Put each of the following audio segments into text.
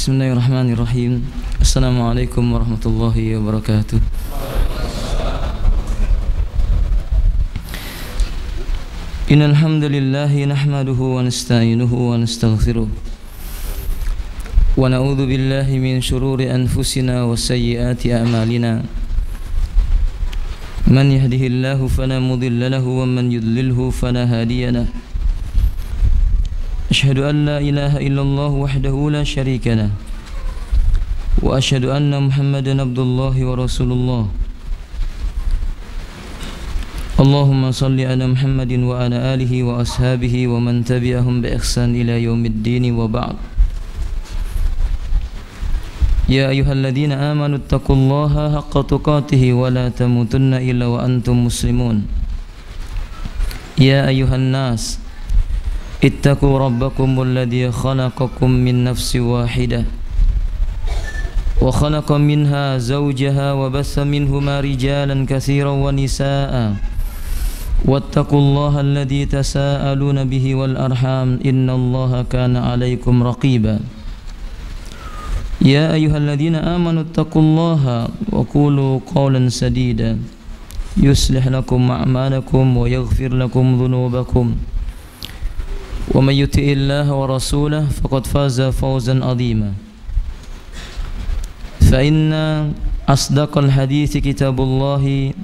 Bismillahirrahmanirrahim. Assalamualaikum warahmatullahi wabarakatuh. Innal hamdalillah nahmaduhu wa nasta'inuhu wa nastaghfiruh. Wa na'udzu billahi min shururi anfusina wa sayyiati a'malina. Man yahdihillahu fala mudilla lahu wa man yudlilhu fala hadiya lahu. Asyhadu an la ilaha illallah wahdahu la syarika lah. Wa asyhadu anna Muhammadan abdullahi wa rasulullah. Allahumma salli ala Muhammadin wa ala alihi wa ashabihi wa man tabi'ahum bi ihsan ila yaumiddin wa ba'd. Ya ayyuhalladzina amanu taqullaha haqqa tuqatih wa la tamutunna illa wa antum muslimun. Ya ayyuhan nas ittaqu rabbakum alladhi khalaqakum min nafsin wahidah wa khalaqa minha zawjaha wa bassa minhuma rijalan katsiran wa nisaa'a wattaqullaha alladhi tasaaluna bihi wal arham innallaha kana 'alaykum raqiba. Ya ayyuhalladzina amanu taqullaha wa qulu qawlan sadida yuslih lakum a'malakum wa yaghfir lakum dhunubakum wa may yuti'illaha wa rasulahu faqad faza fawzan 'azima. Fa inna asdaqal hadithi kitabullahi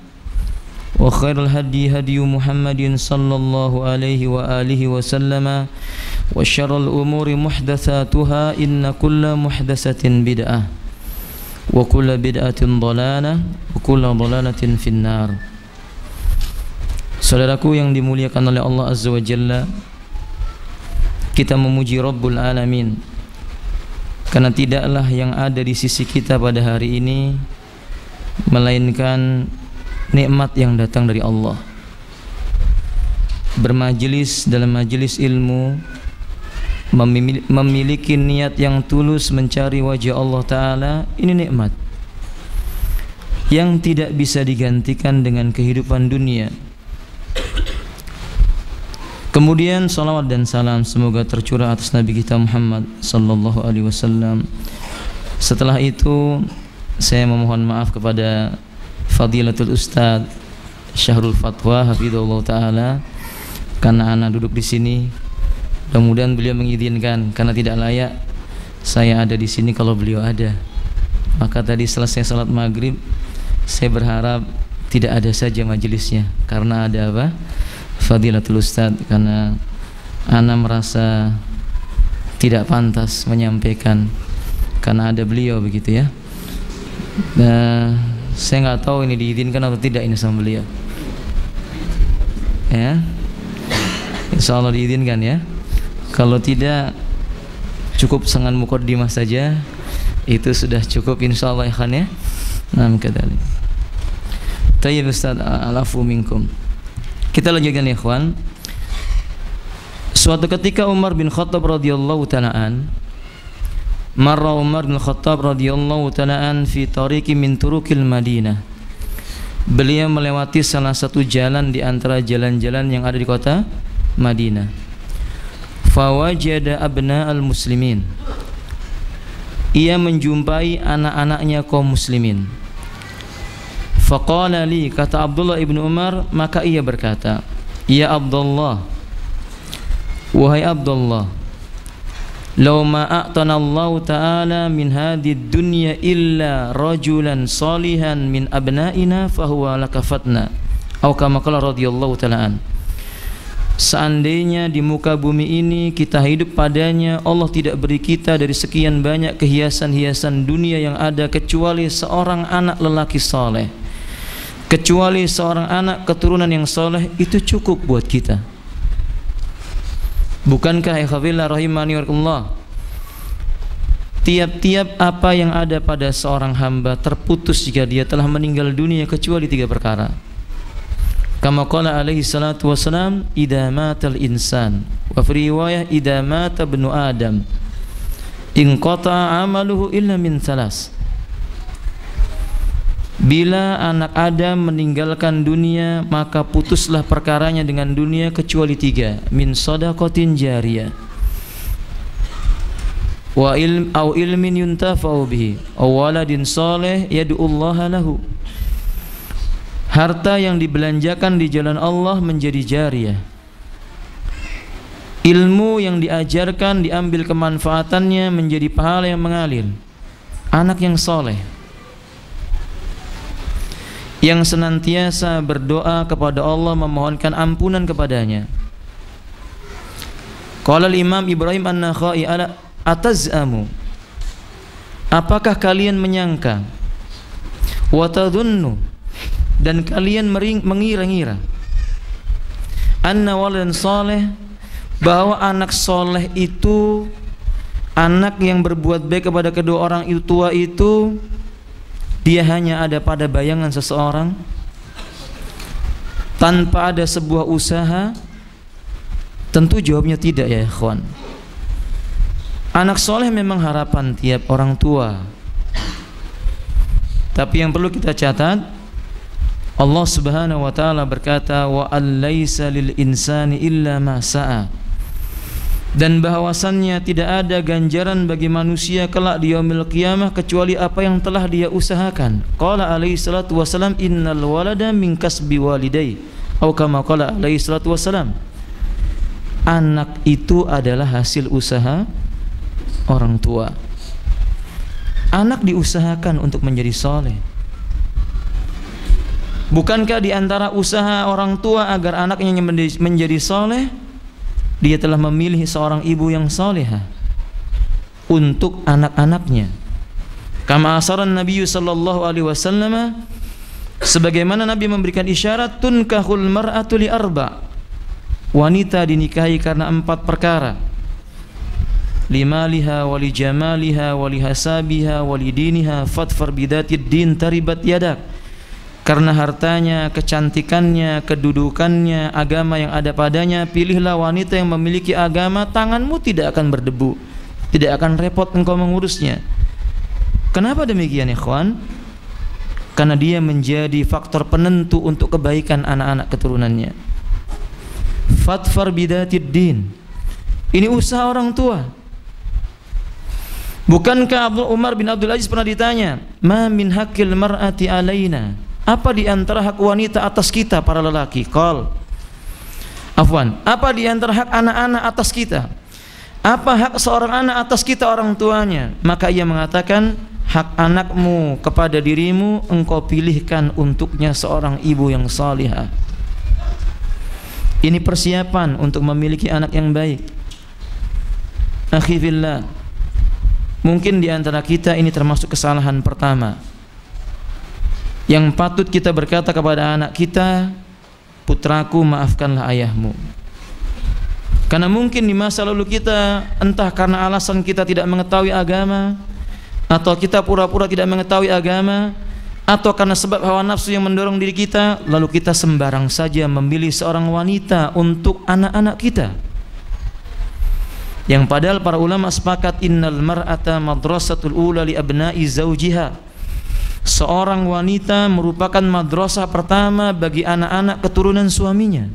wa khairal hadi hadi Muhammadin sallallahu alaihi wa alihi wa sallama wa syarrul umuri muhdatsatuha inna kulla muhdatsatin bid'ah wa kulla bid'atin dhalalah wa kulla dhalalatin finnar. Saudaraku yang dimuliakan oleh Allah Azza wa Jalla, kita memuji Rabbul Alamin karena tidaklah yang ada di sisi kita pada hari ini melainkan nikmat yang datang dari Allah. Bermajelis dalam majelis ilmu, memiliki niat yang tulus mencari wajah Allah Ta'ala, ini nikmat yang tidak bisa digantikan dengan kehidupan dunia. Kemudian salawat dan salam semoga tercurah atas Nabi kita Muhammad sallallahu alaihi wasallam. Setelah itu saya memohon maaf kepada Fadilatul Ustaz Syahrul Fatwa hafizahullah taala karena anak duduk di sini. Mudah-mudahan beliau mengizinkan karena tidak layak saya ada di sini kalau beliau ada. Maka tadi selesai salat maghrib saya berharap tidak ada saja majelisnya karena ada apa? Fadilatul Ustaz, karena ana merasa tidak pantas menyampaikan karena ada beliau begitu ya. Nah, saya nggak tahu ini diizinkan atau tidak ini sama beliau. Ya, insya Allah diizinkan ya. Kalau tidak cukup sangan muqaddimah saja itu sudah cukup insya Allah ya. Nah, kadalik. Tayyib Ustaz, alafu minkum. Kita lanjutkan ya ikhwan. Suatu ketika Umar bin Khattab radhiyallahu ta'ala marra Umar bin Khattab radhiyallahu ta'ala fi tariqi min turukil Madinah. Beliau melewati salah satu jalan di antara jalan-jalan yang ada di kota Madinah. Fawajada abna'al muslimin. Ia menjumpai anak-anaknya kaum muslimin. Faqala li, kata Abdullah ibn Umar, maka ia berkata, ya Abdullah, wahai Abdullah, law ma a'tana Allah ta'ala min hadhihi dunya illa rajulan salihan min abna'ina fahuwa lakafatna. Atau kama qala radhiyallahu ta'ala an. Seandainya di muka bumi ini kita hidup padanya, Allah tidak beri kita dari sekian banyak kehiasan-hiasan dunia yang ada kecuali seorang anak lelaki saleh, kecuali seorang anak keturunan yang soleh, itu cukup buat kita. Bukankah ikhwafillah rahimani warahmatullah, tiap-tiap apa yang ada pada seorang hamba terputus jika dia telah meninggal dunia kecuali 3 perkara. Kama qala alaihi salatu wassalam, idza matal insan, wa fi riwayah idza mata ibnu adam inqata amaluhu illa min thalas. Bila anak Adam meninggalkan dunia, maka putuslah perkaranya dengan dunia kecuali 3. Min shadaqatin jariyah, au ilmin yuntafa'u bihi aw waladin salih yad'ullaha lahu. Harta yang dibelanjakan di jalan Allah menjadi jariyah. Ilmu yang diajarkan diambil kemanfaatannya menjadi pahala yang mengalir. Anak yang soleh yang senantiasa berdoa kepada Allah memohonkan ampunan kepadanya. Qala al-Imam Ibrahim An-Nakhai ataz'amu, apakah kalian menyangka, wa tadhunnu, dan kalian mengira-ngira, anna waladan saleh, bahwa anak soleh itu, anak yang berbuat baik kepada kedua orang tua itu, dia hanya ada pada bayangan seseorang tanpa ada sebuah usaha? Tentu jawabnya tidak ya ikhwan. Anak soleh memang harapan tiap orang tua, tapi yang perlu kita catat, Allah Subhanahu wa ta'ala berkata, wa alaysa lil insani illa ma sa'a, dan bahwasannya tidak ada ganjaran bagi manusia kelak di yaumil qiyamah kecuali apa yang telah dia usahakan. Qala alaihi salatu wasalam, innal walada min kasbi walidai, atau kama qala alaihi salatu wasalam, anak itu adalah hasil usaha orang tua. Anak diusahakan untuk menjadi soleh. Bukankah di antara usaha orang tua agar anaknya menjadi soleh, dia telah memilih seorang ibu yang solehah untuk anak-anaknya. Kama asaran Nabi sallallahu alaihi wasallam, sebagaimana Nabi memberikan isyarat, tunkahul mar'atu li arba', wanita dinikahi karena 4 perkara: limaliha wali jamaliha wali hasabiha wali diniha fatfar bidatid din taribat yadak. Karena hartanya, kecantikannya, kedudukannya, agama yang ada padanya, pilihlah wanita yang memiliki agama, tanganmu tidak akan berdebu, tidak akan repot engkau mengurusnya. Kenapa demikian ikhwan? Karena dia menjadi faktor penentu untuk kebaikan anak-anak keturunannya. Fatfar bidatid din, ini usaha orang tua. Bukankah Umar bin Abdul Aziz pernah ditanya, ma min haqqil mar'ati alaina, apa di antara hak wanita atas kita para lelaki? Apa di antara hak anak-anak atas kita? Apa hak seorang anak atas kita orang tuanya? Maka ia mengatakan, hak anakmu kepada dirimu, engkau pilihkan untuknya seorang ibu yang salihah. Ini persiapan untuk memiliki anak yang baik. Akhi fillah, mungkin di antara kita ini termasuk kesalahan pertama yang patut kita berkata kepada anak kita, putraku maafkanlah ayahmu. Karena mungkin di masa lalu kita, entah karena alasan kita tidak mengetahui agama, atau kita pura-pura tidak mengetahui agama, atau karena sebab hawa nafsu yang mendorong diri kita, lalu kita sembarang saja memilih seorang wanita untuk anak-anak kita. Yang padahal para ulama sepakat, innal mar'ata madrasatul ula li abna'i zawjiha, seorang wanita merupakan madrasah pertama bagi anak-anak keturunan suaminya.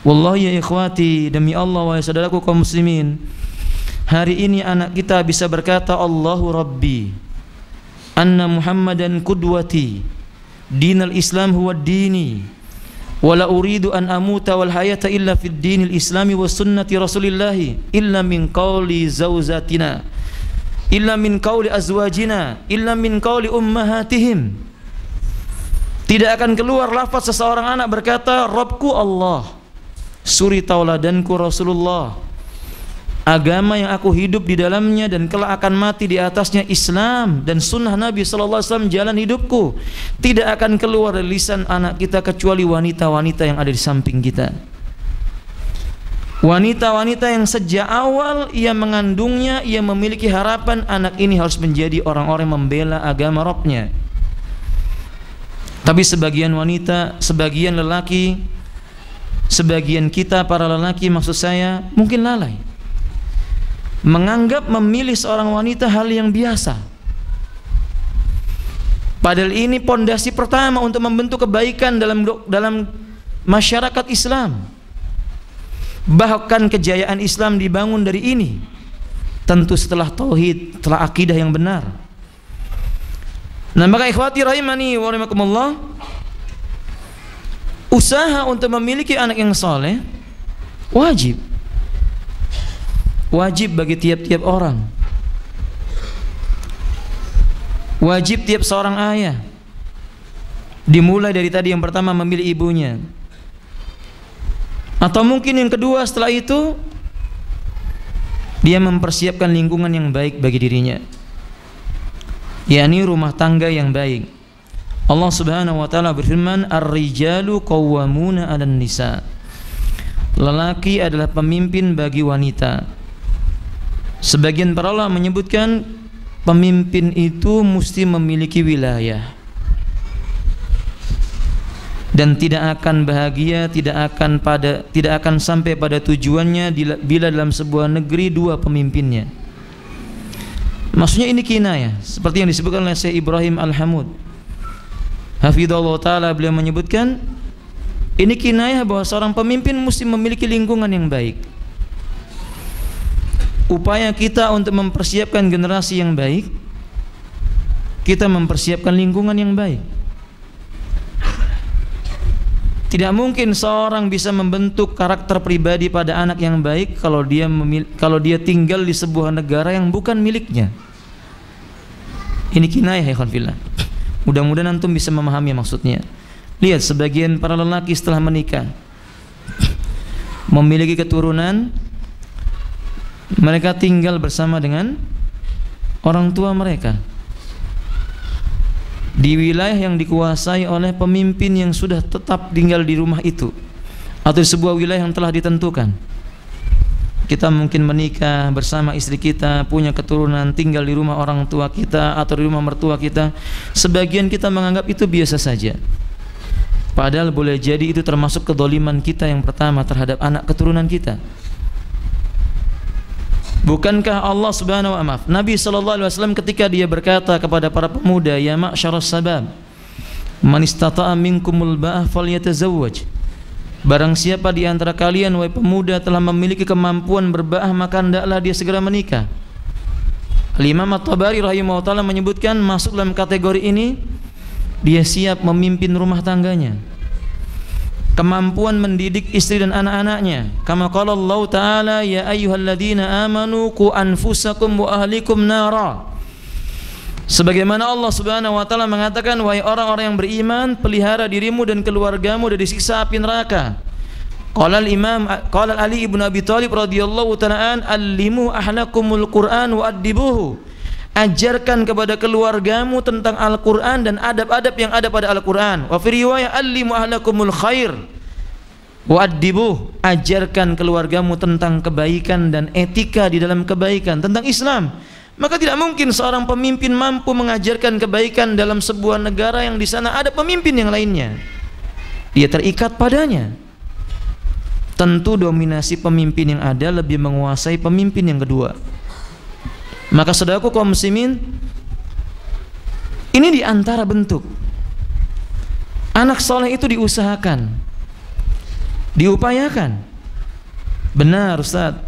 Wallahi ya ikhwati, demi Allah wahai saudaraku kaum muslimin, hari ini anak kita bisa berkata, Allahu Rabbi, anna Muhammadan qudwati, dinal Islam huwa dini, wala uridu an amuta wal hayata illa fid dinil islami wa sunnati rasulillahi, illa min qawli zawzatina, illa min qawli azwajina, illa min qawli ummahatihim. Tidak akan keluar lafaz seseorang anak berkata, Rabbku Allah, suri tauladanku Rasulullah, agama yang aku hidup di dalamnya dan kelak akan mati di atasnya Islam dan sunnah Nabi sallallahu alaihi wasallam jalan hidupku. Tidak akan keluar dari lisan anak kita kecuali wanita-wanita yang ada di samping kita. Wanita-wanita yang sejak awal ia mengandungnya, ia memiliki harapan anak ini harus menjadi orang-orang yang membela agama Rabbnya. Tapi sebagian wanita, sebagian lelaki, sebagian kita para lelaki maksud saya, mungkin lalai, menganggap memilih seorang wanita hal yang biasa. Padahal ini pondasi pertama untuk membentuk kebaikan dalam masyarakat Islam. Bahkan kejayaan Islam dibangun dari ini. tentu setelah tauhid, setelah akidah yang benar. Nah, maka ikhwati rahimani wa rahimakumullah, usaha untuk memiliki anak yang saleh wajib bagi tiap-tiap orang. Wajib tiap seorang ayah. Dimulai dari tadi yang pertama memilih ibunya. Atau mungkin yang kedua setelah itu dia mempersiapkan lingkungan yang baik bagi dirinya, yakni rumah tangga yang baik. Allah Subhanahu wa taala berfirman, "Ar-rijalu qawwamuna 'alan nisa." Lelaki adalah pemimpin bagi wanita. Sebagian para ulama menyebutkan pemimpin itu mesti memiliki wilayah dan tidak akan bahagia, tidak akan sampai pada tujuannya bila dalam sebuah negeri dua pemimpinnya. Maksudnya ini kinayah, seperti yang disebutkan oleh Syekh Ibrahim Al-Hamud hafizallahu taala, beliau menyebutkan ini kinayah bahwa seorang pemimpin mesti memiliki lingkungan yang baik. Upaya kita untuk mempersiapkan generasi yang baik, kita mempersiapkan lingkungan yang baik. Tidak mungkin seorang bisa membentuk karakter pribadi pada anak yang baik kalau dia tinggal di sebuah negara yang bukan miliknya. Ini kinayah ya khonfillah. Mudah-mudahan antum bisa memahami maksudnya. Lihat sebagian para lelaki setelah menikah memiliki keturunan, mereka tinggal bersama dengan orang tua mereka di wilayah yang dikuasai oleh pemimpin yang sudah tetap tinggal di rumah itu atau di sebuah wilayah yang telah ditentukan. Kita mungkin menikah bersama istri kita, punya keturunan, tinggal di rumah orang tua kita atau di rumah mertua kita. Sebagian kita menganggap itu biasa saja, padahal boleh jadi itu termasuk kedoliman kita yang pertama terhadap anak keturunan kita. Bukankah Allah Subhanahu wa ta'ala, Nabi SAW ketika dia berkata kepada para pemuda, ya ma'syaras sabab, man istata'a minkumul ba'ah falyatazawwaj. Barang siapa di antara kalian wahai pemuda telah memiliki kemampuan berba'ah, maka hendaklah dia segera menikah. Imam At-Tabari rahimahullah ta'ala menyebutkan masuk dalam kategori ini dia siap memimpin rumah tangganya, kemampuan mendidik istri dan anak-anaknya. Kama qala Allah Ta'ala, ya ayyuhalladzina amanu qu anfusakum wa ahlikum nara. Sebagaimana Allah Subhanahu wa taala mengatakan, wahai orang-orang yang beriman, pelihara dirimu dan keluargamu dari siksa api neraka. Qala Ali ibn Abi Thalib radhiyallahu ta'ala an, allimu ahlakumul Qur'an wa addibuhu. Ajarkan kepada keluargamu tentang Al-Quran dan adab-adab yang ada pada Al-Quran. Wa fi riwayah allimu ahlakumul khair wa addibuh. Ajarkan keluargamu tentang kebaikan dan etika di dalam kebaikan, tentang Islam. Maka tidak mungkin seorang pemimpin mampu mengajarkan kebaikan dalam sebuah negara yang di sana ada pemimpin yang lainnya. Dia terikat padanya. Tentu dominasi pemimpin yang ada lebih menguasai pemimpin yang kedua. Maka saudaraku kaum muslimin, ini di antara bentuk anak soleh itu diusahakan, diupayakan. Benar Ustaz,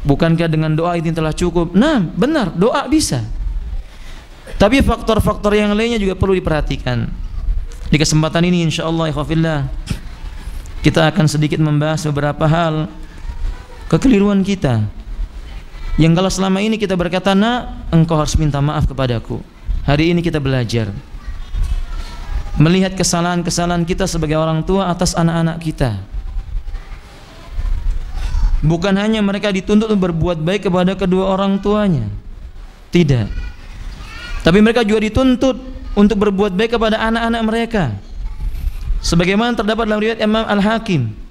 bukankah dengan doa ini telah cukup? Nah benar, doa bisa, tapi faktor-faktor yang lainnya juga perlu diperhatikan. Di kesempatan ini insyaallah ikhwafillah, kita akan sedikit membahas beberapa hal kekeliruan kita yang kalau selama ini kita berkata, nak, engkau harus minta maaf kepadaku. Hari ini kita belajar melihat kesalahan-kesalahan kita sebagai orang tua atas anak-anak kita. Bukan hanya mereka dituntut untuk berbuat baik kepada kedua orang tuanya, tidak, tapi mereka juga dituntut untuk berbuat baik kepada anak-anak mereka. Sebagaimana terdapat dalam riwayat Imam Al-Hakim,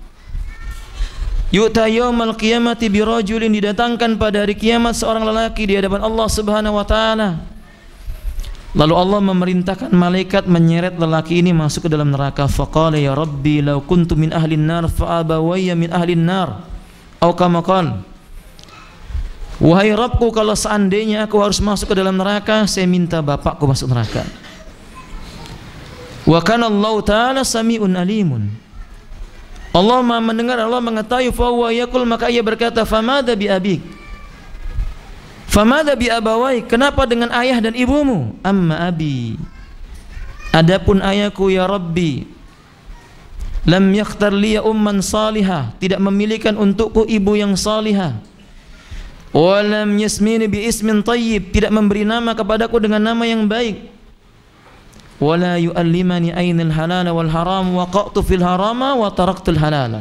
yu'ta yaumal qiyamati birajulin, didatangkan pada hari kiamat seorang lelaki di hadapan Allah Subhanahu wa taala. Lalu Allah memerintahkan malaikat menyeret lelaki ini masuk ke dalam neraka. Faqala ya rabbi law kuntu min ahlin nar fa abawayya min ahlin nar. Atau kama qala, wahai Rabbku, kalau seandainya aku harus masuk ke dalam neraka, saya minta bapakku masuk neraka. Wa kana Allah taala sami'un alimun. Allah Maha mendengar, Allah mengetahui. Fa huwa yaqul, maka ia berkata, famada bi abik, Famada bi abawai, kenapa dengan ayah dan ibumu? Amma abi, adapun ayahku ya Rabbi, lam yakhtar liya umman salihah, tidak memilihkan untukku ibu yang salihah. Wa lam yasmini bi ismin tayyib, tidak memberi nama kepadaku dengan nama yang baik. Wa la yu'allimani ainal halal wal haram, waqa'tu fil harama wa taraktul halala.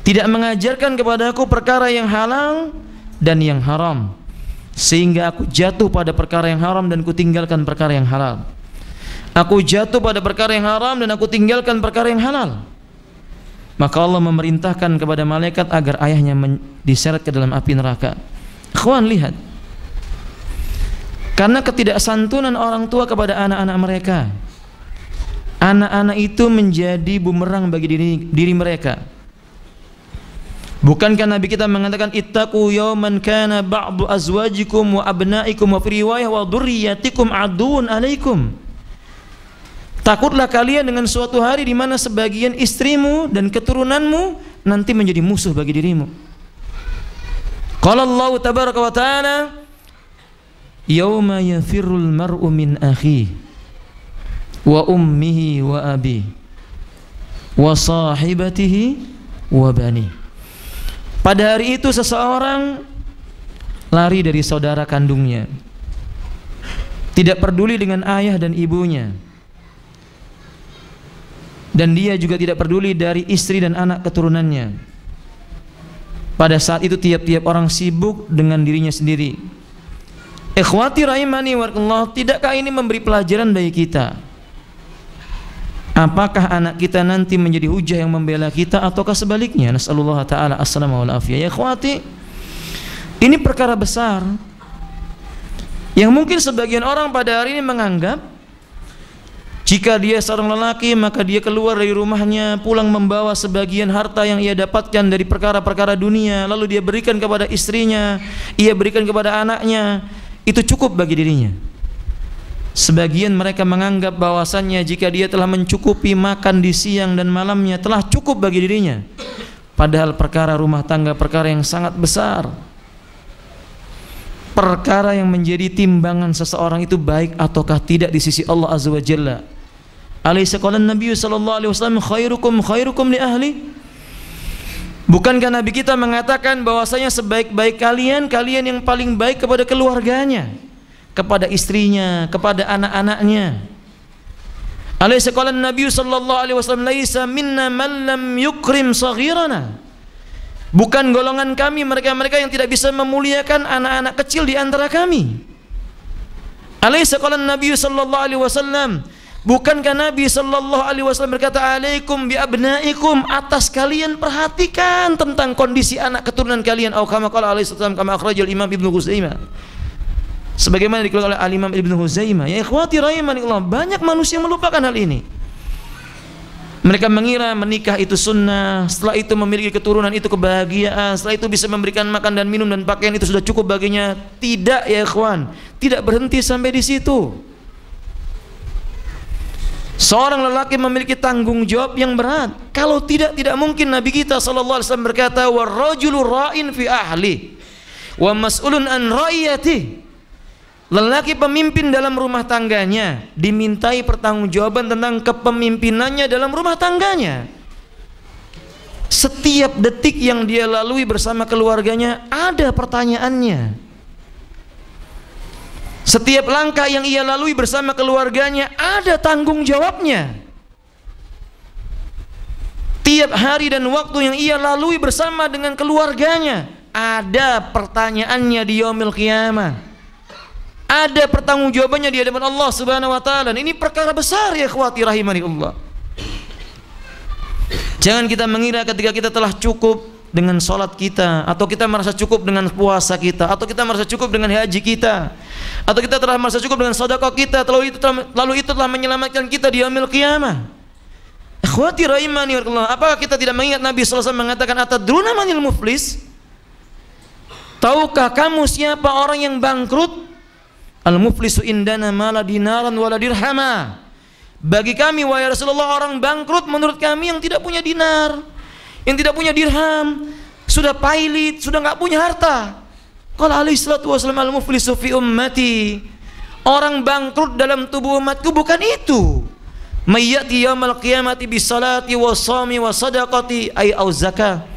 Tidak mengajarkan kepadaku perkara yang halal dan yang haram, sehingga aku jatuh pada perkara yang haram dan aku tinggalkan perkara yang halal. Aku jatuh pada perkara yang haram dan aku tinggalkan perkara yang halal. Maka Allah memerintahkan kepada malaikat agar ayahnya diseret ke dalam api neraka. Ikhwan, lihat, karena ketidaksantunan orang tua kepada anak-anak mereka, anak-anak itu menjadi bumerang bagi diri mereka. Bukankah Nabi kita mengatakan ittaqu yawman kana ba'du azwajikum wa abnaikum wa fi riwayah wa dzurriyyatikum aduun alaikum. Takutlah kalian dengan suatu hari di mana sebagian istrimu dan keturunanmu nanti menjadi musuh bagi dirimu. Qala Allah tabaraka wa taala, yauma yafirrul mar'u min akhihi wa ummihi wa abihi wa sahibatihi wa banihi. Pada hari itu seseorang lari dari saudara kandungnya, tidak peduli dengan ayah dan ibunya, dan dia juga tidak peduli dari istri dan anak keturunannya. Pada saat itu tiap-tiap orang sibuk dengan dirinya sendiri. Ikhwati rahimani wa rahimakumullah, tidakkah ini memberi pelajaran bagi kita? Apakah anak kita nanti menjadi hujah yang membela kita ataukah sebaliknya? Nasallallahu taala as-salama wal afiyah. Ya ikhwati, ini perkara besar yang mungkin sebagian orang pada hari ini menganggap jika dia seorang lelaki maka dia keluar dari rumahnya, pulang membawa sebagian harta yang ia dapatkan dari perkara-perkara dunia, lalu dia berikan kepada istrinya, ia berikan kepada anaknya, itu cukup bagi dirinya. Sebagian mereka menganggap bahwasannya jika dia telah mencukupi makan di siang dan malamnya telah cukup bagi dirinya. Padahal perkara rumah tangga perkara yang sangat besar, perkara yang menjadi timbangan seseorang itu baik ataukah tidak di sisi Allah Azza wa Jalla. Alaysa qala Nabi sallallahu alaihi wasallam khairukum li ahli? Bukankah Nabi kita mengatakan bahwasanya sebaik-baik kalian yang paling baik kepada keluarganya, kepada istrinya, kepada anak-anaknya. Alaysa qala Nabi sallallahu alaihi wasallam laisa minna man lam yukrim saghirana. Bukan golongan kami mereka-mereka yang tidak bisa memuliakan anak-anak kecil di antara kami. Alaysa qala Nabi sallallahu alaihi wasallam, bukankah Nabi sallallahu alaihi wasallam berkata alaikum bi abnaikum, atas kalian perhatikan tentang kondisi anak keturunan kalian. Atau kama qala alaihi wasallam kama akhrajal Imam Ibnu Huzaimah, sebagaimana dikeluarkan oleh Al-Imam Ibnu Huzaimah. Ya ikhwati rahimanillah, banyak manusia melupakan hal ini. Mereka mengira menikah itu sunnah, setelah itu memiliki keturunan itu kebahagiaan, setelah itu bisa memberikan makan dan minum dan pakaian itu sudah cukup baginya. Tidak ya ikhwan, tidak berhenti sampai di situ. Seorang lelaki memiliki tanggung jawab yang berat. Kalau tidak mungkin Nabi kita sallallahu alaihi wasallam berkata warrajulu ra'in fi ahli wa mas'ulun an ra'iyati. Lelaki pemimpin dalam rumah tangganya dimintai pertanggungjawaban tentang kepemimpinannya dalam rumah tangganya. Setiap detik yang dia lalui bersama keluarganya ada pertanyaannya. Setiap langkah yang ia lalui bersama keluarganya ada tanggung jawabnya. Tiap hari dan waktu yang ia lalui bersama dengan keluarganya ada pertanyaannya di yaumil qiyamah. Ada pertanggungjawabannya di hadapan Allah Subhanahu wa taala. Ini perkara besar ya ikhwati rahimanillah. Jangan kita mengira ketika kita telah cukup dengan salat kita, atau kita merasa cukup dengan puasa kita, atau kita merasa cukup dengan haji kita, atau kita telah merasa cukup dengan sedekah kita, lalu itu telah menyelamatkan kita di yaumil qiyamah. Ikhwati rahimanillah, apakah kita tidak mengingat Nabi sallallahu alaihi wasallam mengatakan atadruna manil muflis? Tahukah kamu siapa orang yang bangkrut? Al-muflisu indana mala dinaran wala dirhama. Bagi kami wahai Rasulullah, orang bangkrut menurut kami yang tidak punya dinar, yang tidak punya dirham, sudah pailit, sudah enggak punya harta. Qala alaihi salatu wasallam al-muflisu fi ummati. Orang bangkrut dalam tubuh umatku bukan itu. Mayyati yaumal qiyamati bisalati wa shami wa sadaqati ay au zakah.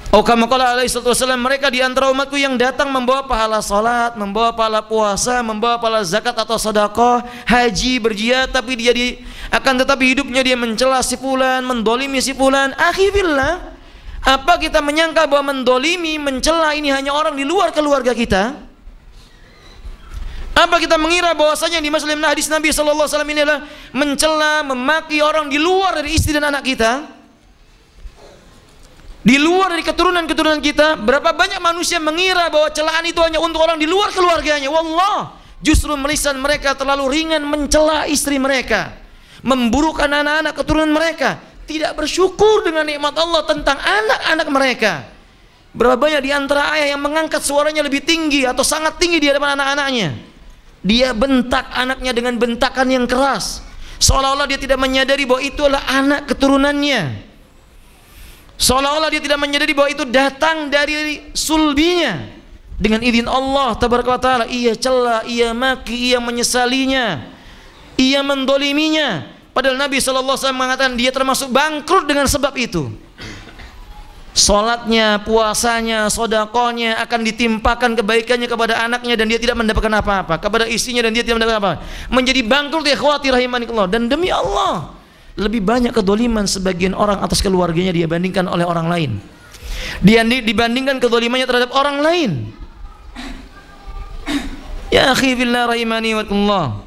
Kama qala alaihi salatu wasallam, mereka di antara umatku yang datang membawa pahala salat, membawa pahala puasa, membawa pahala zakat atau sedekah, haji, berjihad, tapi akan tetapi hidupnya dia mencela si fulan, mendolimi si fulan. Akhi billah, apa kita menyangka bahwa mendolimi, mencela ini hanya orang di luar keluarga kita? Apa kita mengira bahwasanya di Muslim hadis Nabi sallallahu alaihi wasallam ini adalah mencela, memaki orang di luar dari istri dan anak kita? Di luar dari keturunan-keturunan kita? Berapa banyak manusia mengira bahwa celaan itu hanya untuk orang di luar keluarganya? Wallah, justru lisan mereka terlalu ringan mencela istri mereka, memburukkan anak-anak keturunan mereka, tidak bersyukur dengan nikmat Allah tentang anak-anak mereka. Berapa banyak di antara ayah yang mengangkat suaranya lebih tinggi atau sangat tinggi di hadapan anak-anaknya? Dia bentak anaknya dengan bentakan yang keras, seolah-olah dia tidak menyadari bahwa itu adalah anak keturunannya, seolah-olah dia tidak menyadari bahwa itu datang dari sulbinya. Dengan izin Allah tabaraka wa taala, ia cela, ia maki, ia menyesalinya, ia mendoliminya. Padahal Nabi sallallahu alaihi wasallam mengatakan dia termasuk bangkrut dengan sebab itu. Salatnya, puasanya, sedekahnya akan ditimpakan kebaikannya kepada anaknya dan dia tidak mendapatkan apa-apa, kepada istrinya dan dia tidak mendapatkan apa-apa. Menjadi bangkrut ya ikhwati rahimakumullah. Dan demi Allah, lebih banyak kedoliman sebagian orang atas keluarganya dia bandingkan oleh orang lain. Dia dibandingkan kedolimannya terhadap orang lain. Ya akhi fillah rahimani wakumullah.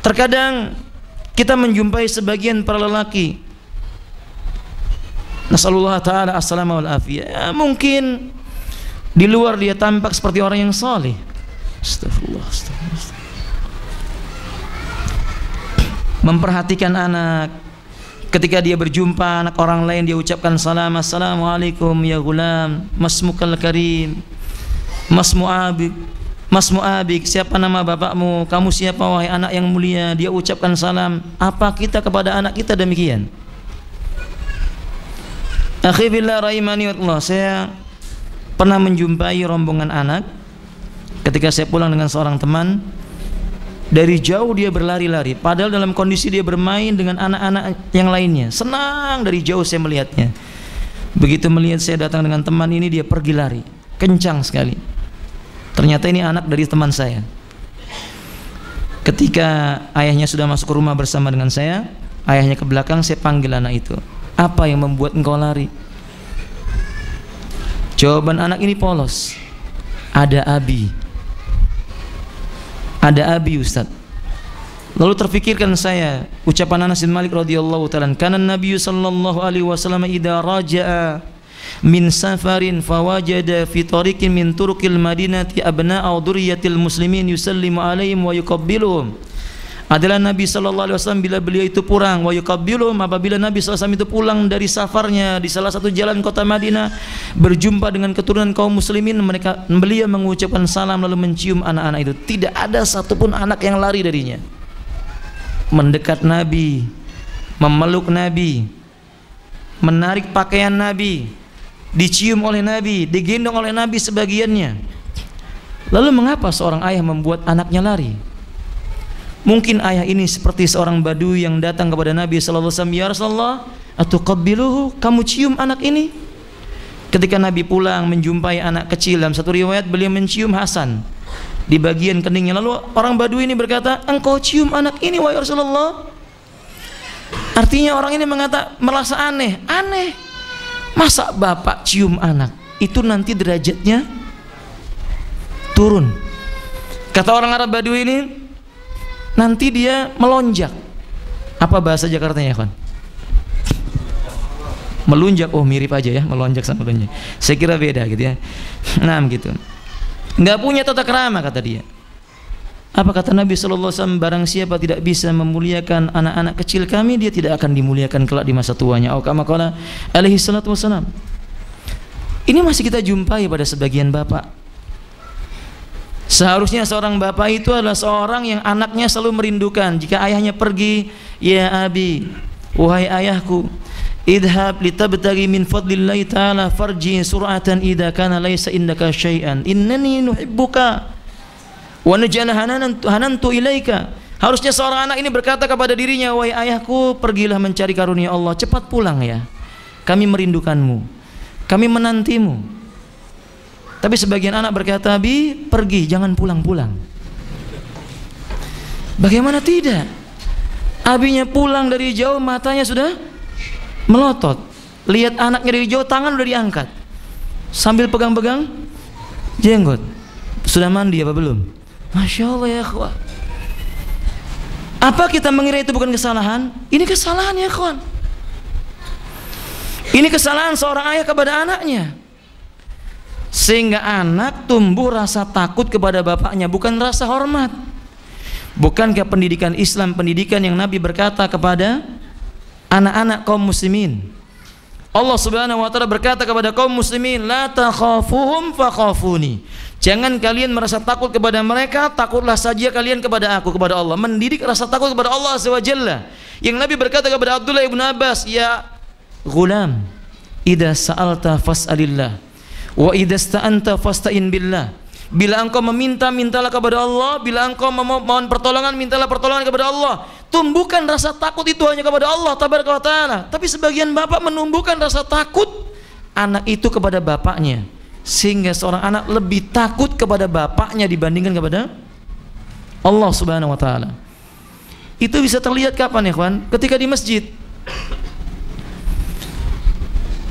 Terkadang kita menjumpai sebagian para lelaki, nasallallahu ta'ala as-salama wal afiyah, ya, mungkin di luar dia tampak seperti orang yang saleh. Astagfirullah, astagfirullah. Memperhatikan anak, ketika dia berjumpa anak orang lain dia ucapkan salam, assalamualaikum ya gulam, masmukal karim, masmu abik, siapa nama bapakmu, kamu siapa wahai anak yang mulia. Dia ucapkan salam. Apa kita kepada anak kita demikian? Akhi billah rahimani wallah, saya pernah menjumpai rombongan anak ketika saya pulang dengan seorang teman. Dari jauh dia berlari-lari, padahal dalam kondisi dia bermain dengan anak-anak yang lainnya. Senang, dari jauh saya melihatnya. Begitu melihat saya datang dengan teman ini, dia pergi lari kencang sekali. Ternyata ini anak dari teman saya. Ketika ayahnya sudah masuk ke rumah bersama dengan saya, ayahnya ke belakang, saya panggil anak itu. Apa yang membuat engkau lari? Jawaban anak ini polos. Ada abi. Ada abi Ustaz. Lalu terfikirkan saya ucapan Anas bin Malik radhiyallahu ta'ala, kana Nabi sallallahu alaihi wasallam idza raja'a min safarin fawajada fi tariqin min turuqil madinati abna'a dzurriyyatil muslimin yusallimu alaihim wa yuqabbiluhum. Adalah Nabi sallallahu alaihi wasallam bila beliau itu pulang, wa yuqabbiluhum, apabila Nabi sallallahu alaihi wasallam itu pulang dari safarnya di salah satu jalan kota Madinah, berjumpa dengan keturunan kaum muslimin, beliau mengucapkan salam lalu mencium anak-anak itu. Tidak ada satupun anak yang lari darinya. Mendekat Nabi, memeluk Nabi, menarik pakaian Nabi, dicium oleh Nabi, digendong oleh Nabi sebagiannya. Lalu mengapa seorang ayah membuat anaknya lari? Mungkin ayah ini seperti seorang badui yang datang kepada Nabi sallallahu alaihi wasallam, ya Rasulullah, atuqabbiluhu, kamu cium anak ini? Ketika Nabi pulang menjumpai anak kecil, dalam satu riwayat beliau mencium Hasan di bagian keningnya. Lalu orang badui ini berkata, engkau cium anak ini wahai Rasulullah? Artinya orang ini merasa aneh. Masa bapak cium anak? Itu nanti derajatnya turun. Kata orang Arab badui ini, nanti dia melonjak. Apa bahasa Jakartanya kan? Melunjak. Oh mirip aja ya, melonjak sama melunjak. Saya kira beda gitu ya. Nah gitu. Nggak punya tata krama kata dia. Apa kata Nabi sallallahu alaihi wasallam, barang siapa tidak bisa memuliakan anak-anak kecil kami, dia tidak akan dimuliakan kelak di masa tuanya. Atau kama qala alaihi salatu wasallam. Ini masih kita jumpai pada sebagian bapak. Seharusnya seorang bapak itu adalah seorang yang anaknya selalu merindukan. Jika ayahnya pergi, ya abi, wahai ayahku, idhab litabtaghi min fadlillahi ta'ala farji sur'atan idza kana laysa indaka syai'an innani nuhibbuka wa najana hanantu ilaika. Harusnya seorang anak ini berkata kepada dirinya, wahai ayahku, pergilah mencari karunia Allah, cepat pulang ya, kami merindukanmu, kami menantimu. Tapi sebagian anak berkata, bi, pergi, jangan pulang-pulang. Bagaimana tidak? Abinya pulang dari jauh, matanya sudah melotot. Lihat anaknya dari jauh, tangan sudah diangkat, sambil pegang-pegang jenggot. Sudah mandi apa belum? Masya Allah ya akhwat. Apa kita mengira itu bukan kesalahan? Ini kesalahan ya kawan. Ini kesalahan seorang ayah kepada anaknya, sehingga anak tumbuh rasa takut kepada bapaknya, bukan rasa hormat. Bukankah pendidikan Islam pendidikan yang Nabi berkata kepada anak-anak kaum muslimin? Allah Subhanahu wa taala berkata kepada kaum muslimin, la takhafuhum fakhafuni. Jangan kalian merasa takut kepada mereka, takutlah saja kalian kepada aku, kepada Allah. Mendidik rasa takut kepada Allah Azza wa Jalla. Yang Nabi berkata kepada Abdullah ibn Abbas, ya ghulam, idza sa'alta fas'alillah wa idza sta'anta fasta'in billah. Bila engkau meminta, mintalah kepada Allah. Bila engkau memohon pertolongan, mintalah pertolongan kepada Allah. Tumbuhkan rasa takut itu hanya kepada Allah tabaraka wa taala. Tapi sebagian bapak menumbuhkan rasa takut anak itu kepada bapaknya, sehingga seorang anak lebih takut kepada bapaknya dibandingkan kepada Allah Subhanahu wa taala. Itu bisa terlihat kapan ya kawan? Ketika di masjid.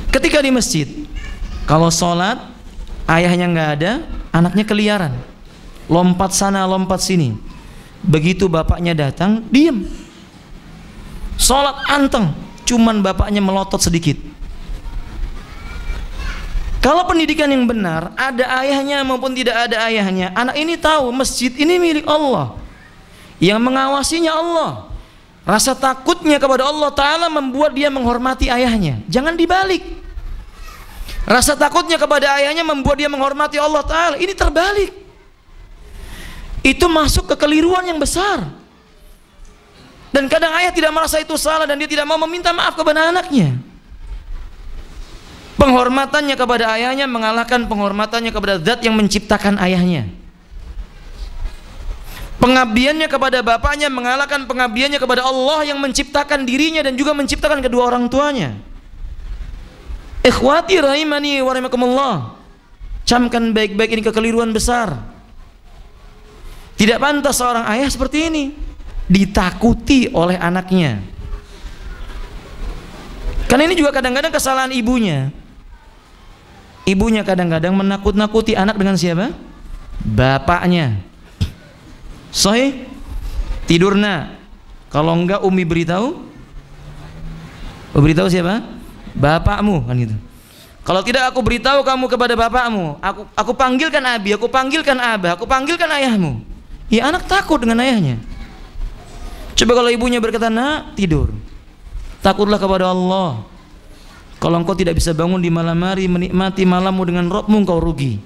Ketika di masjid, kalau sholat ayahnya nggak ada, anaknya keliaran, lompat sana lompat sini. Begitu bapaknya datang, diem. Sholat anteng, cuman bapaknya melotot sedikit. Kalau pendidikan yang benar, ada ayahnya maupun tidak ada ayahnya, anak ini tahu masjid ini milik Allah, yang mengawasinya Allah. Rasa takutnya kepada Allah Ta'ala membuat dia menghormati ayahnya. Jangan dibalik. Rasa takutnya kepada ayahnya membuat dia menghormati Allah Ta'ala. Ini terbalik. Itu masuk kekeliruan yang besar. Dan kadang ayah tidak merasa itu salah dan dia tidak mau meminta maaf kepada anaknya. Penghormatannya kepada ayahnya mengalahkan penghormatannya kepada zat yang menciptakan ayahnya. Pengabdiannya kepada bapaknya mengalahkan pengabdiannya kepada Allah yang menciptakan dirinya dan juga menciptakan kedua orang tuanya. Ikhwati rahimani wa rahimakumullah, camkan baik-baik, ini kekeliruan besar. Tidak pantas seorang ayah seperti ini ditakuti oleh anaknya. Karena ini juga kadang-kadang kesalahan ibunya. Ibunya kadang-kadang menakut-nakuti anak dengan siapa? Bapaknya. Sahih? Tidur nak. Kalau enggak Umi beritahu. Beritahu siapa? Bapakmu, kan gitu. Kalau tidak aku beritahu kamu kepada bapakmu. Aku panggilkan abi, aku panggilkan abah, aku panggilkan ayahmu. Ya anak takut dengan ayahnya. Coba kalau ibunya berkata, nak tidur, takutlah kepada Allah. Kalau engkau tidak bisa bangun di malam hari menikmati malammu dengan Rabbmu, engkau rugi.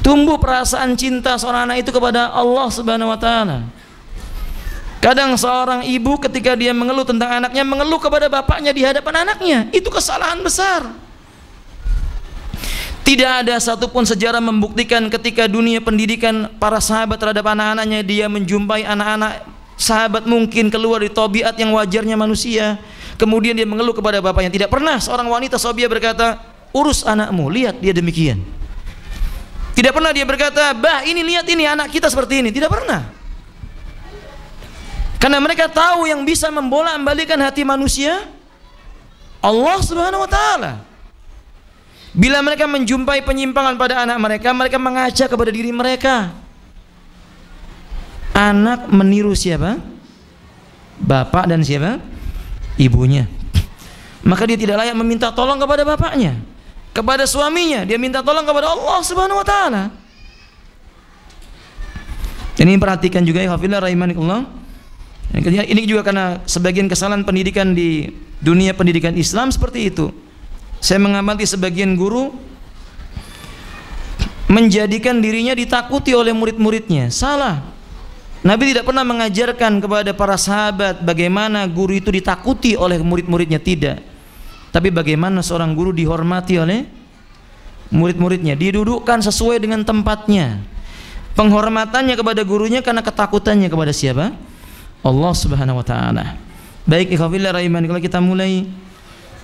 Tumbuh perasaan cinta seorang anak itu kepada Allah Subhanahu wa taala. Kadang seorang ibu ketika dia mengeluh tentang anaknya, mengeluh kepada bapaknya di hadapan anaknya. Itu kesalahan besar. Tidak ada satupun sejarah membuktikan ketika dunia pendidikan para sahabat terhadap anak-anaknya, dia menjumpai anak-anak sahabat mungkin keluar dari tabiat yang wajarnya manusia, kemudian dia mengeluh kepada bapaknya. Tidak pernah seorang wanita sahabiah berkata, urus anakmu, lihat dia demikian. Tidak pernah dia berkata, bah ini lihat ini anak kita seperti ini. Tidak pernah. Karena mereka tahu yang bisa membolak-balikan hati manusia Allah Subhanahu wa taala. Bila mereka menjumpai penyimpangan pada anak mereka, mereka mengajak kepada diri mereka. Anak meniru siapa? Bapak dan siapa? Ibunya. Maka dia tidak layak meminta tolong kepada bapaknya, kepada suaminya. Dia minta tolong kepada Allah Subhanahu wa taala. Ini perhatikan juga ya hafizillah rahimakumullah. Ini juga karena sebagian kesalahan pendidikan di dunia pendidikan Islam seperti itu. Saya mengamati sebagian guru menjadikan dirinya ditakuti oleh murid-muridnya. Salah. Nabi tidak pernah mengajarkan kepada para sahabat bagaimana guru itu ditakuti oleh murid-muridnya, tidak. Tapi bagaimana seorang guru dihormati oleh murid-muridnya, didudukkan sesuai dengan tempatnya. Penghormatannya kepada gurunya karena ketakutannya kepada siapa? Allah Subhanahu wa taala. Baik, ikhwafillah rahimani, kalau kita mulai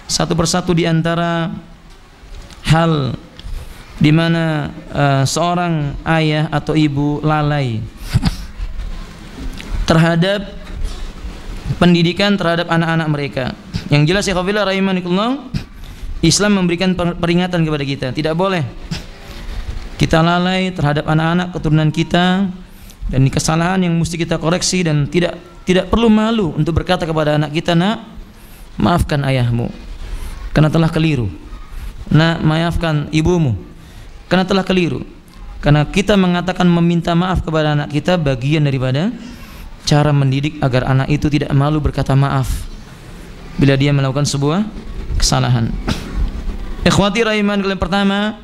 satu persatu di antara hal di mana seorang ayah atau ibu lalai terhadap pendidikan terhadap anak-anak mereka. Yang jelas ya ikhwafillah rahimakumullah, Islam memberikan peringatan kepada kita, tidak boleh kita lalai terhadap anak-anak keturunan kita, dan ini kesalahan yang mesti kita koreksi, dan tidak perlu malu untuk berkata kepada anak kita, nak, maafkan ayahmu karena telah keliru. Nak, maafkan ibumu karena telah keliru. Karena kita mengatakan meminta maaf kepada anak kita bagian daripada cara mendidik agar anak itu tidak malu berkata maaf bila dia melakukan sebuah kesalahan. Ikhwati rahiman, yang pertama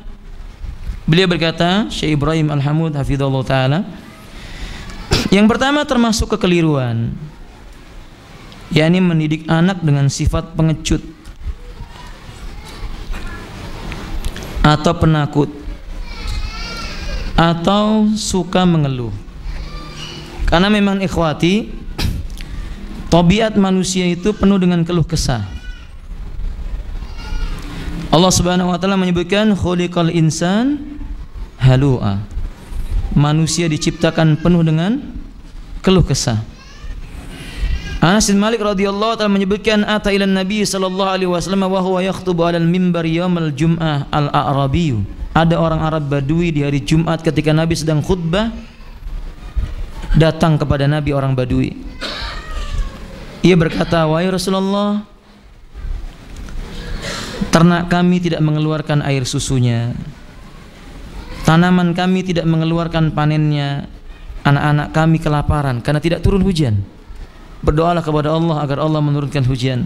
beliau berkata, Syekh Ibrahim Al-Hamud hafizallahu taala, yang pertama termasuk kekeliruan, yakni mendidik anak dengan sifat pengecut atau penakut atau suka mengeluh. Karena memang ikhwati, tabiat manusia itu penuh dengan keluh kesah. Allah Subhanahu wa taala menyebutkan khuliqal insan halu'a. Manusia diciptakan penuh dengan keluh kesah. Anas bin Malik radhiyallahu taala menyebutkan, ata ilan nabi sallallahu alaihi wasallam wa huwa yakhutubu 'alal mimbar yaumal jum'ah al-a'rabiyyu. Ada orang Arab Badui di hari Jumat ketika Nabi sedang khutbah, datang kepada Nabi orang Badui. Ia berkata, wahai Rasulullah, ternak kami tidak mengeluarkan air susunya, tanaman kami tidak mengeluarkan panennya, anak-anak kami kelaparan karena tidak turun hujan. Berdoalah kepada Allah agar Allah menurunkan hujan.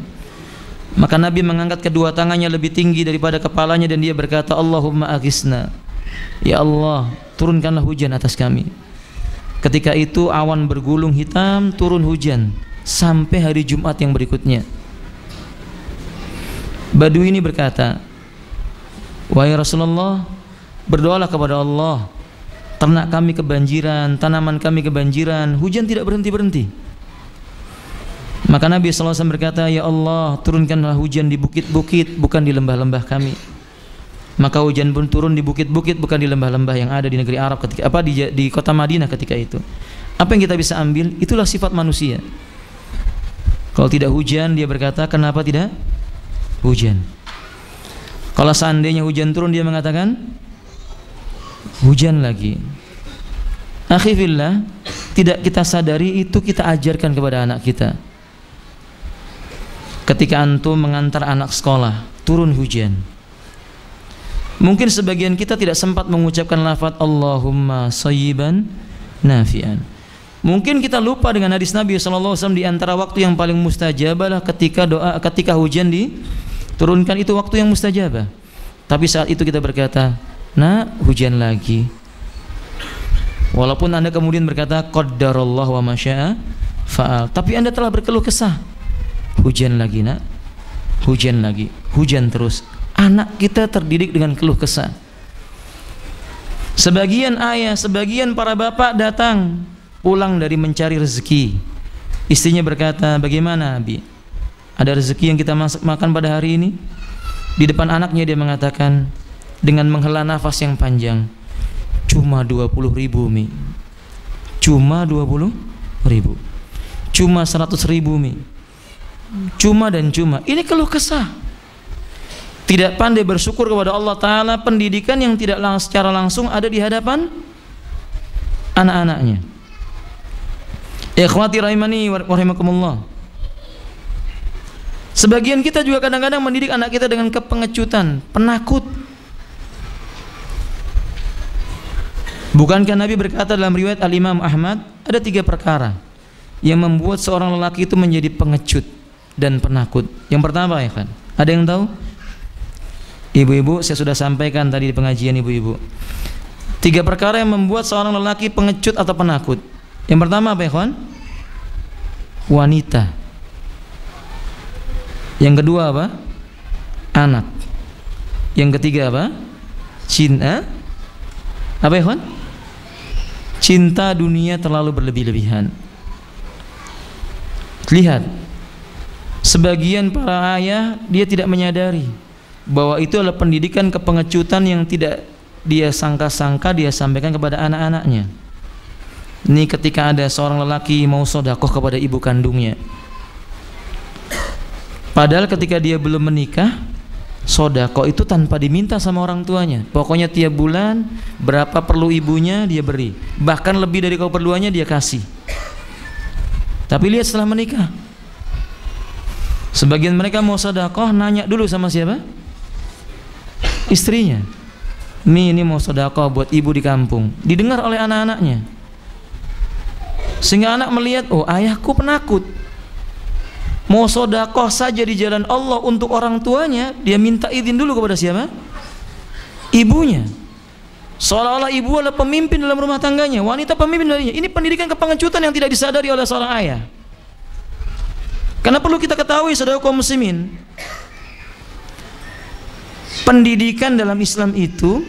Maka Nabi mengangkat kedua tangannya lebih tinggi daripada kepalanya dan dia berkata, Allahumma aghisna, ya Allah, turunkanlah hujan atas kami. Ketika itu awan bergulung hitam, turun hujan sampai hari Jumat yang berikutnya. Badui ini berkata, wahai Rasulullah, berdoalah kepada Allah, ternak kami kebanjiran, tanaman kami kebanjiran, hujan tidak berhenti-berhenti. Maka Nabi SAW berkata, ya Allah, turunkanlah hujan di bukit-bukit, bukan di lembah-lembah kami. Maka hujan pun turun di bukit-bukit, bukan di lembah-lembah yang ada di negeri Arab ketika di kota Madinah ketika itu. Apa yang kita bisa ambil? Itulah sifat manusia. Kalau tidak hujan, dia berkata, kenapa tidak hujan? Kalau seandainya hujan turun, dia mengatakan hujan lagi. Akhi fillah, tidak kita sadari itu kita ajarkan kepada anak kita. Ketika antum mengantar anak sekolah, turun hujan, mungkin sebagian kita tidak sempat mengucapkan lafaz Allahumma shayyiban nafi'an. Mungkin kita lupa dengan hadis Nabi SAW, di antara waktu yang paling mustajab adalah ketika hujan diturunkan, itu waktu yang mustajabah. Tapi saat itu kita berkata, nah, hujan lagi. Walaupun Anda kemudian berkata qaddarallah wa ma syaa fa'al, tapi Anda telah berkeluh kesah. Hujan lagi, nak, hujan lagi, hujan terus. Anak kita terdidik dengan keluh kesah. Sebagian ayah, sebagian para bapak datang pulang dari mencari rezeki. Istrinya berkata, bagaimana Abi? Ada rezeki yang kita makan pada hari ini? Di depan anaknya dia mengatakan dengan menghela nafas yang panjang, cuma 20.000 Mi, cuma 20.000, cuma 100.000 Mi, cuma dan cuma. Ini keluh kesah. Tidak pandai bersyukur kepada Allah Ta'ala, pendidikan yang tidak secara langsung ada di hadapan anak-anaknya. Ikhwati rahimani wa rahimakumullah. Sebagian kita juga kadang-kadang mendidik anak kita dengan kepengecutan, penakut. Bukankah Nabi berkata dalam riwayat Al-Imam Ahmad, ada 3 perkara yang membuat seorang lelaki itu menjadi pengecut dan penakut. Yang pertama ya kan? Ada yang tahu? Ibu-ibu, saya sudah sampaikan tadi di pengajian ibu-ibu. 3 perkara yang membuat seorang lelaki pengecut atau penakut. Yang pertama apa ya kawan? Wanita. Yang kedua apa? Anak. Yang ketiga apa? Cinta. Apa ya kawan? Cinta dunia terlalu berlebih-lebihan. Lihat, sebagian para ayah dia tidak menyadari bahwa itu adalah pendidikan kepengecutan yang tidak dia sangka-sangka dia sampaikan kepada anak-anaknya. Ini ketika ada seorang lelaki mau sedekah kepada ibu kandungnya, padahal ketika dia belum menikah, sedekah itu tanpa diminta sama orang tuanya. Pokoknya tiap bulan berapa perlu ibunya dia beri, bahkan lebih dari keperluannya dia kasih. Tapi lihat setelah menikah, sebagian mereka mau sedekah nanya dulu sama siapa? Istrinya. Ini mau sedekah buat ibu di kampung. Didengar oleh anak-anaknya, sehingga anak melihat, oh ayahku penakut, mau sedekah saja di jalan Allah untuk orang tuanya dia minta izin dulu kepada siapa? Ibunya. Seolah-olah ibu adalah pemimpin dalam rumah tangganya, wanita pemimpin darinya. Ini pendidikan kepengecutan yang tidak disadari oleh seorang ayah. Karena perlu kita ketahui saudara kaum muslimin, pendidikan dalam Islam itu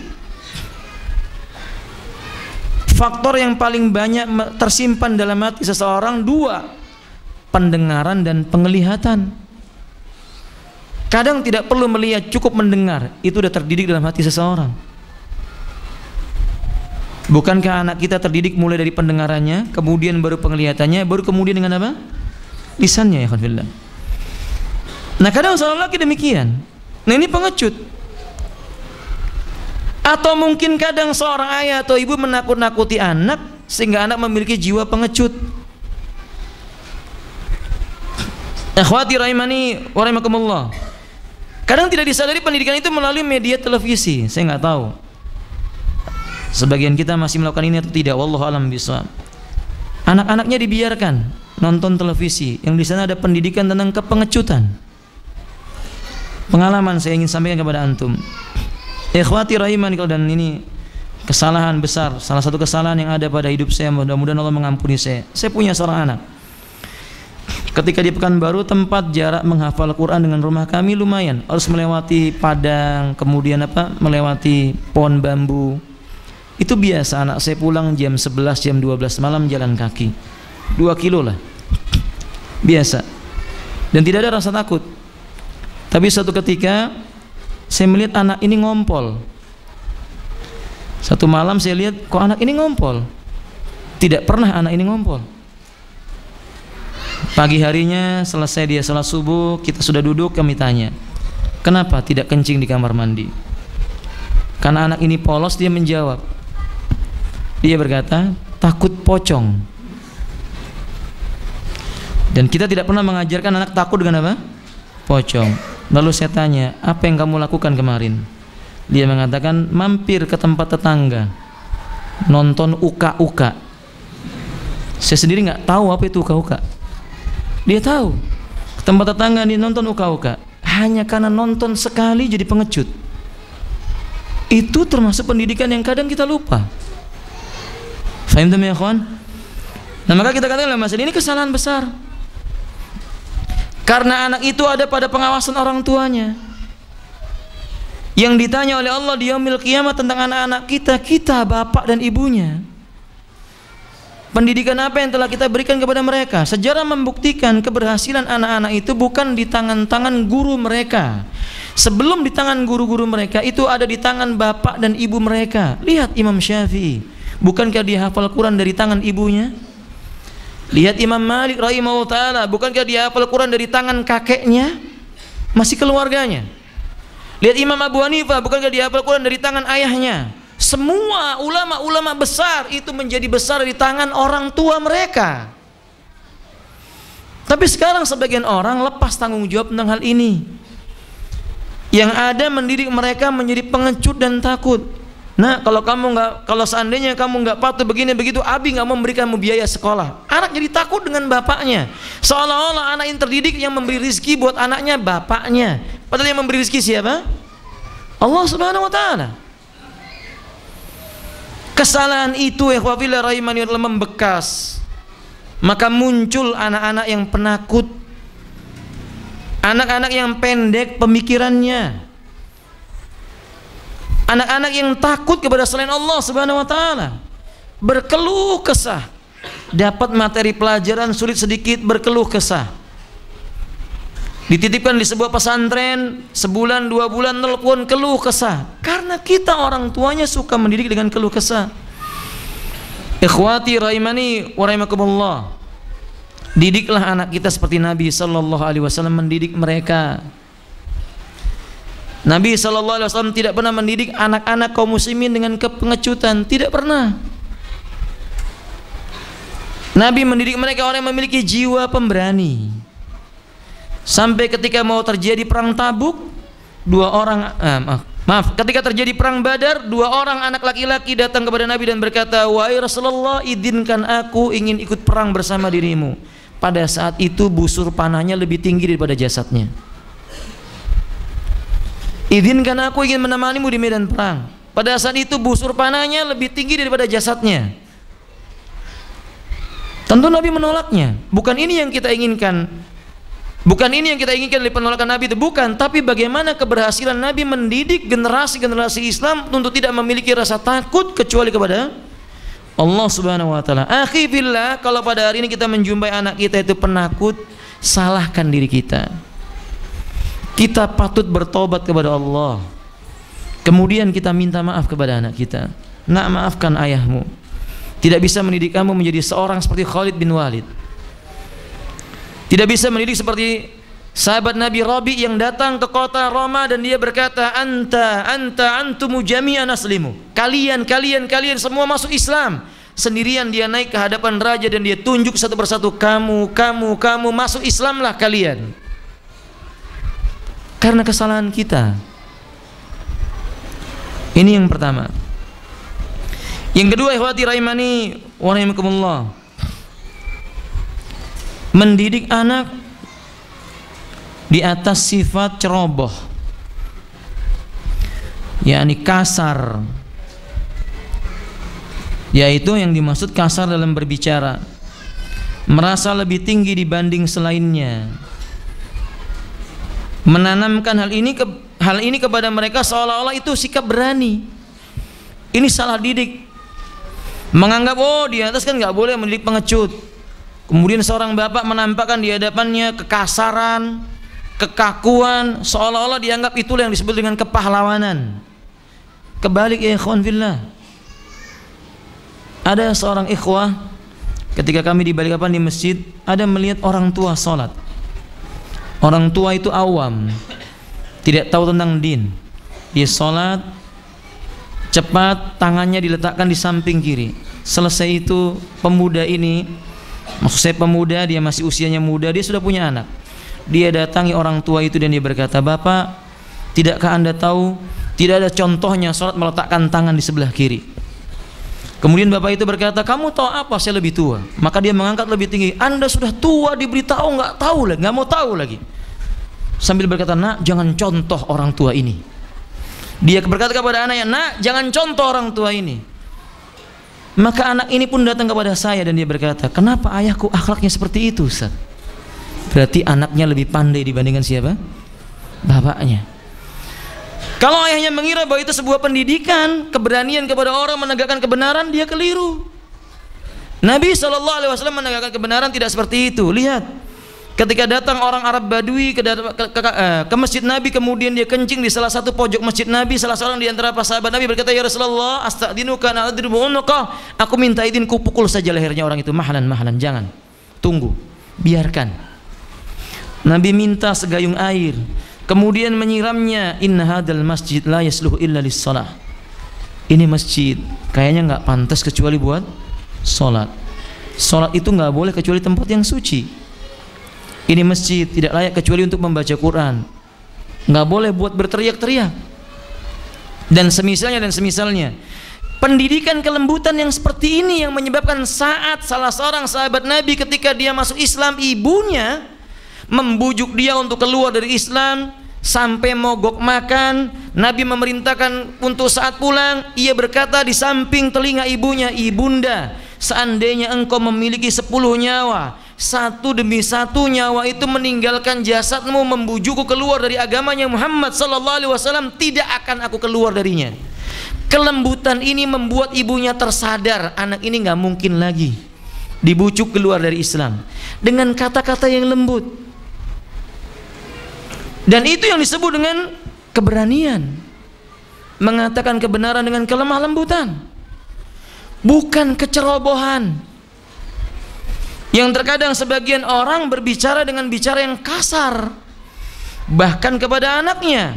faktor yang paling banyak tersimpan dalam hati seseorang dua: pendengaran dan penglihatan. Kadang tidak perlu melihat, cukup mendengar, itu sudah terdidik dalam hati seseorang. Bukankah anak kita terdidik mulai dari pendengarannya, kemudian baru penglihatannya, baru kemudian dengan apa? Lisannya, ya khafillah. Nah kadang seorang laki demikian. Nah ini pengecut. Atau mungkin kadang seorang ayah atau ibu menakut-nakuti anak sehingga anak memiliki jiwa pengecut. Akhwati rahimani wa rahimakumullah. Kadang tidak disadari pendidikan itu melalui media televisi. Saya nggak tahu sebagian kita masih melakukan ini atau tidak, wallahu alam bishawab. Anak-anaknya dibiarkan nonton televisi yang di sana ada pendidikan tentang kepengecutan. Pengalaman saya ingin sampaikan kepada antum. Ikhwati rahimani, dan ini kesalahan besar, salah satu kesalahan yang ada pada hidup saya, mudah-mudahan Allah mengampuni saya. Saya punya seorang anak. Ketika di Pekanbaru, tempat jarak menghafal Quran dengan rumah kami lumayan, harus melewati padang, kemudian melewati pohon bambu. Itu biasa anak saya pulang jam 11, jam 12 malam jalan kaki 2 kilo lah, biasa, dan tidak ada rasa takut. Tapi suatu ketika saya melihat anak ini ngompol. Satu malam saya lihat, kok anak ini ngompol? Tidak pernah anak ini ngompol. Pagi harinya selesai dia salat subuh, kita sudah duduk, kami tanya, kenapa tidak kencing di kamar mandi? Karena anak ini polos, dia menjawab, dia berkata, takut pocong. Dan kita tidak pernah mengajarkan anak takut dengan apa? Pocong. Lalu saya tanya, apa yang kamu lakukan kemarin? Dia mengatakan, mampir ke tempat tetangga, nonton uka-uka. Saya sendiri nggak tahu apa itu uka-uka. Dia tahu, ke tempat tetangga dia nonton uka-uka. Hanya karena nonton sekali jadi pengecut. Itu termasuk pendidikan yang kadang kita lupa. Faham tak ya kawan? Nah maka kita katakan masalah ini kesalahan besar. Karena anak itu ada pada pengawasan orang tuanya. Yang ditanya oleh Allah di yaumil qiyamah tentang anak-anak kita, kita bapak dan ibunya. Pendidikan apa yang telah kita berikan kepada mereka? Sejarah membuktikan keberhasilan anak-anak itu bukan di tangan-tangan guru mereka. Sebelum di tangan guru-guru mereka, itu ada di tangan bapak dan ibu mereka. Lihat Imam Syafi'i, bukankah dia hafal Quran dari tangan ibunya? Lihat Imam Malik rahimahullah ta'ala, bukankah dia hafal Quran dari tangan kakeknya? Masih keluarganya. Lihat Imam Abu Hanifah, bukankah dia hafal Quran dari tangan ayahnya? Semua ulama-ulama besar itu menjadi besar di tangan orang tua mereka. Tapi sekarang sebagian orang lepas tanggung jawab tentang hal ini. Yang ada mendidik mereka menjadi pengecut dan takut. Nah, kalau seandainya kamu nggak patuh begini begitu, abi nggak memberikanmu biaya sekolah. Anak jadi takut dengan bapaknya. Seolah-olah anak yang terdidik yang memberi rezeki buat anaknya bapaknya. Padahal yang memberi rezeki siapa? Allah Subhanahu wa taala. Kesalahan itu ikhwafillah rahimani adalah membekas maka muncul anak-anak yang penakut, anak-anak yang pendek pemikirannya, anak-anak yang takut kepada selain Allah Subhanahu wa taala, berkeluh kesah, dapat materi pelajaran sulit sedikit berkeluh kesah, dititipkan di sebuah pesantren sebulan 2 bulan telepon keluh kesah, karena kita orang tuanya suka mendidik dengan keluh kesah. Ikhwati rahimani wa rahimakumullah, didiklah anak kita seperti Nabi sallallahu alaihi wasallam mendidik mereka. Nabi sallallahu alaihi wasallam tidak pernah mendidik anak-anak kaum muslimin dengan kepengecutan, tidak pernah. Nabi mendidik mereka orang yang memiliki jiwa pemberani. Sampai ketika mau terjadi perang Tabuk, ketika terjadi perang Badar, 2 orang anak laki-laki datang kepada Nabi dan berkata, "Wahai Rasulullah, izinkan aku ingin ikut perang bersama dirimu." Pada saat itu busur panahnya lebih tinggi daripada jasadnya. Izinkan aku ingin menemanimu di medan perang. Pada saat itu busur panahnya lebih tinggi daripada jasadnya. Tentu Nabi menolaknya. Bukan ini yang kita inginkan. Bukan ini yang kita inginkan dari penolakan Nabi itu, bukan. Tapi bagaimana keberhasilan Nabi mendidik generasi-generasi Islam untuk tidak memiliki rasa takut kecuali kepada Allah Subhanahu wa taala. Akhi billah, kalau pada hari ini kita menjumpai anak kita itu penakut, salahkan diri kita. Kita patut bertobat kepada Allah. Kemudian kita minta maaf kepada anak kita. Nak, maafkan ayahmu. Tidak bisa mendidik kamu menjadi seorang seperti Khalid bin Walid. Tidak bisa mendidik seperti sahabat Nabi Rabi yang datang ke kota Roma dan dia berkata, antumu jami'an aslimu. Kalian semua masuk Islam. Sendirian dia naik ke hadapan raja dan dia tunjuk satu persatu, kamu masuk Islamlah kalian. Karena kesalahan kita. Ini yang pertama. Yang kedua, ikhwati rahimani wa rahimakumullah, mendidik anak di atas sifat ceroboh, yakni kasar, yaitu yang dimaksud kasar dalam berbicara, merasa lebih tinggi dibanding selainnya, menanamkan hal ini kepada mereka seolah-olah itu sikap berani. Ini salah didik. Menganggap di atas kan nggak boleh mendidik pengecut. Kemudian seorang bapak menampakkan di hadapannya kekasaran, kekakuan, seolah-olah dianggap itulah yang disebut dengan kepahlawanan. Kebalik ya ikhwan fillah. Ada seorang ikhwah ketika kami di Balikpapan di masjid, ada melihat orang tua sholat. Orang tua itu awam, tidak tahu tentang din. Dia sholat cepat, tangannya diletakkan di samping kiri. Selesai itu pemuda ini, maksud saya pemuda, dia masih usianya muda, dia sudah punya anak. Dia datangi orang tua itu dan dia berkata, "Bapak, tidakkah Anda tahu tidak ada contohnya sholat meletakkan tangan di sebelah kiri?" Kemudian bapak itu berkata, "Kamu tahu apa? Saya lebih tua." Maka dia mengangkat lebih tinggi, "Anda sudah tua, diberitahu nggak tahu lagi, nggak mau tahu lagi." Sambil berkata, "Nak, jangan contoh orang tua ini." Dia berkata kepada anaknya, "Nak, jangan contoh orang tua ini." Maka anak ini pun datang kepada saya dan dia berkata, "Kenapa ayahku akhlaknya seperti itu, Ustaz?" Berarti anaknya lebih pandai dibandingkan siapa? Bapaknya. Kalau ayahnya mengira bahwa itu sebuah pendidikan, keberanian kepada orang menegakkan kebenaran, dia keliru. Nabi SAW menegakkan kebenaran tidak seperti itu. Lihat, ketika datang orang Arab Badui ke masjid Nabi, kemudian dia kencing di salah satu pojok masjid Nabi, salah seorang di antara sahabat Nabi berkata, "Ya Rasulullah, astadinuka na adribu unuqah." Aku minta izin ku pukul saja lehernya orang itu. Mahlan, jangan. Tunggu, biarkan. Nabi minta segayung air, kemudian menyiramnya. "Inna hadal masjid la yasluhu illa lis-shalah." Ini masjid kayaknya nggak pantas kecuali buat sholat. Sholat itu nggak boleh kecuali tempat yang suci. Ini masjid tidak layak kecuali untuk membaca Quran. Nggak boleh buat berteriak-teriak dan semisalnya. Pendidikan kelembutan yang seperti ini yang menyebabkan saat salah seorang sahabat Nabi ketika dia masuk Islam, ibunya membujuk dia untuk keluar dari Islam sampai mogok makan. Nabi memerintahkan untuk saat pulang, ia berkata di samping telinga ibunya, "Ibunda, seandainya engkau memiliki 10 nyawa, satu demi satu nyawa itu meninggalkan jasadmu, membujukku keluar dari agamanya Muhammad sallallahu alaihi wasallam, tidak akan aku keluar darinya. Kelembutan ini membuat ibunya tersadar, anak ini nggak mungkin lagi dibujuk keluar dari Islam dengan kata-kata yang lembut. Dan itu yang disebut dengan keberanian, mengatakan kebenaran dengan kelemah lembutan, bukan kecerobohan. Yang terkadang sebagian orang berbicara dengan bicara yang kasar, bahkan kepada anaknya.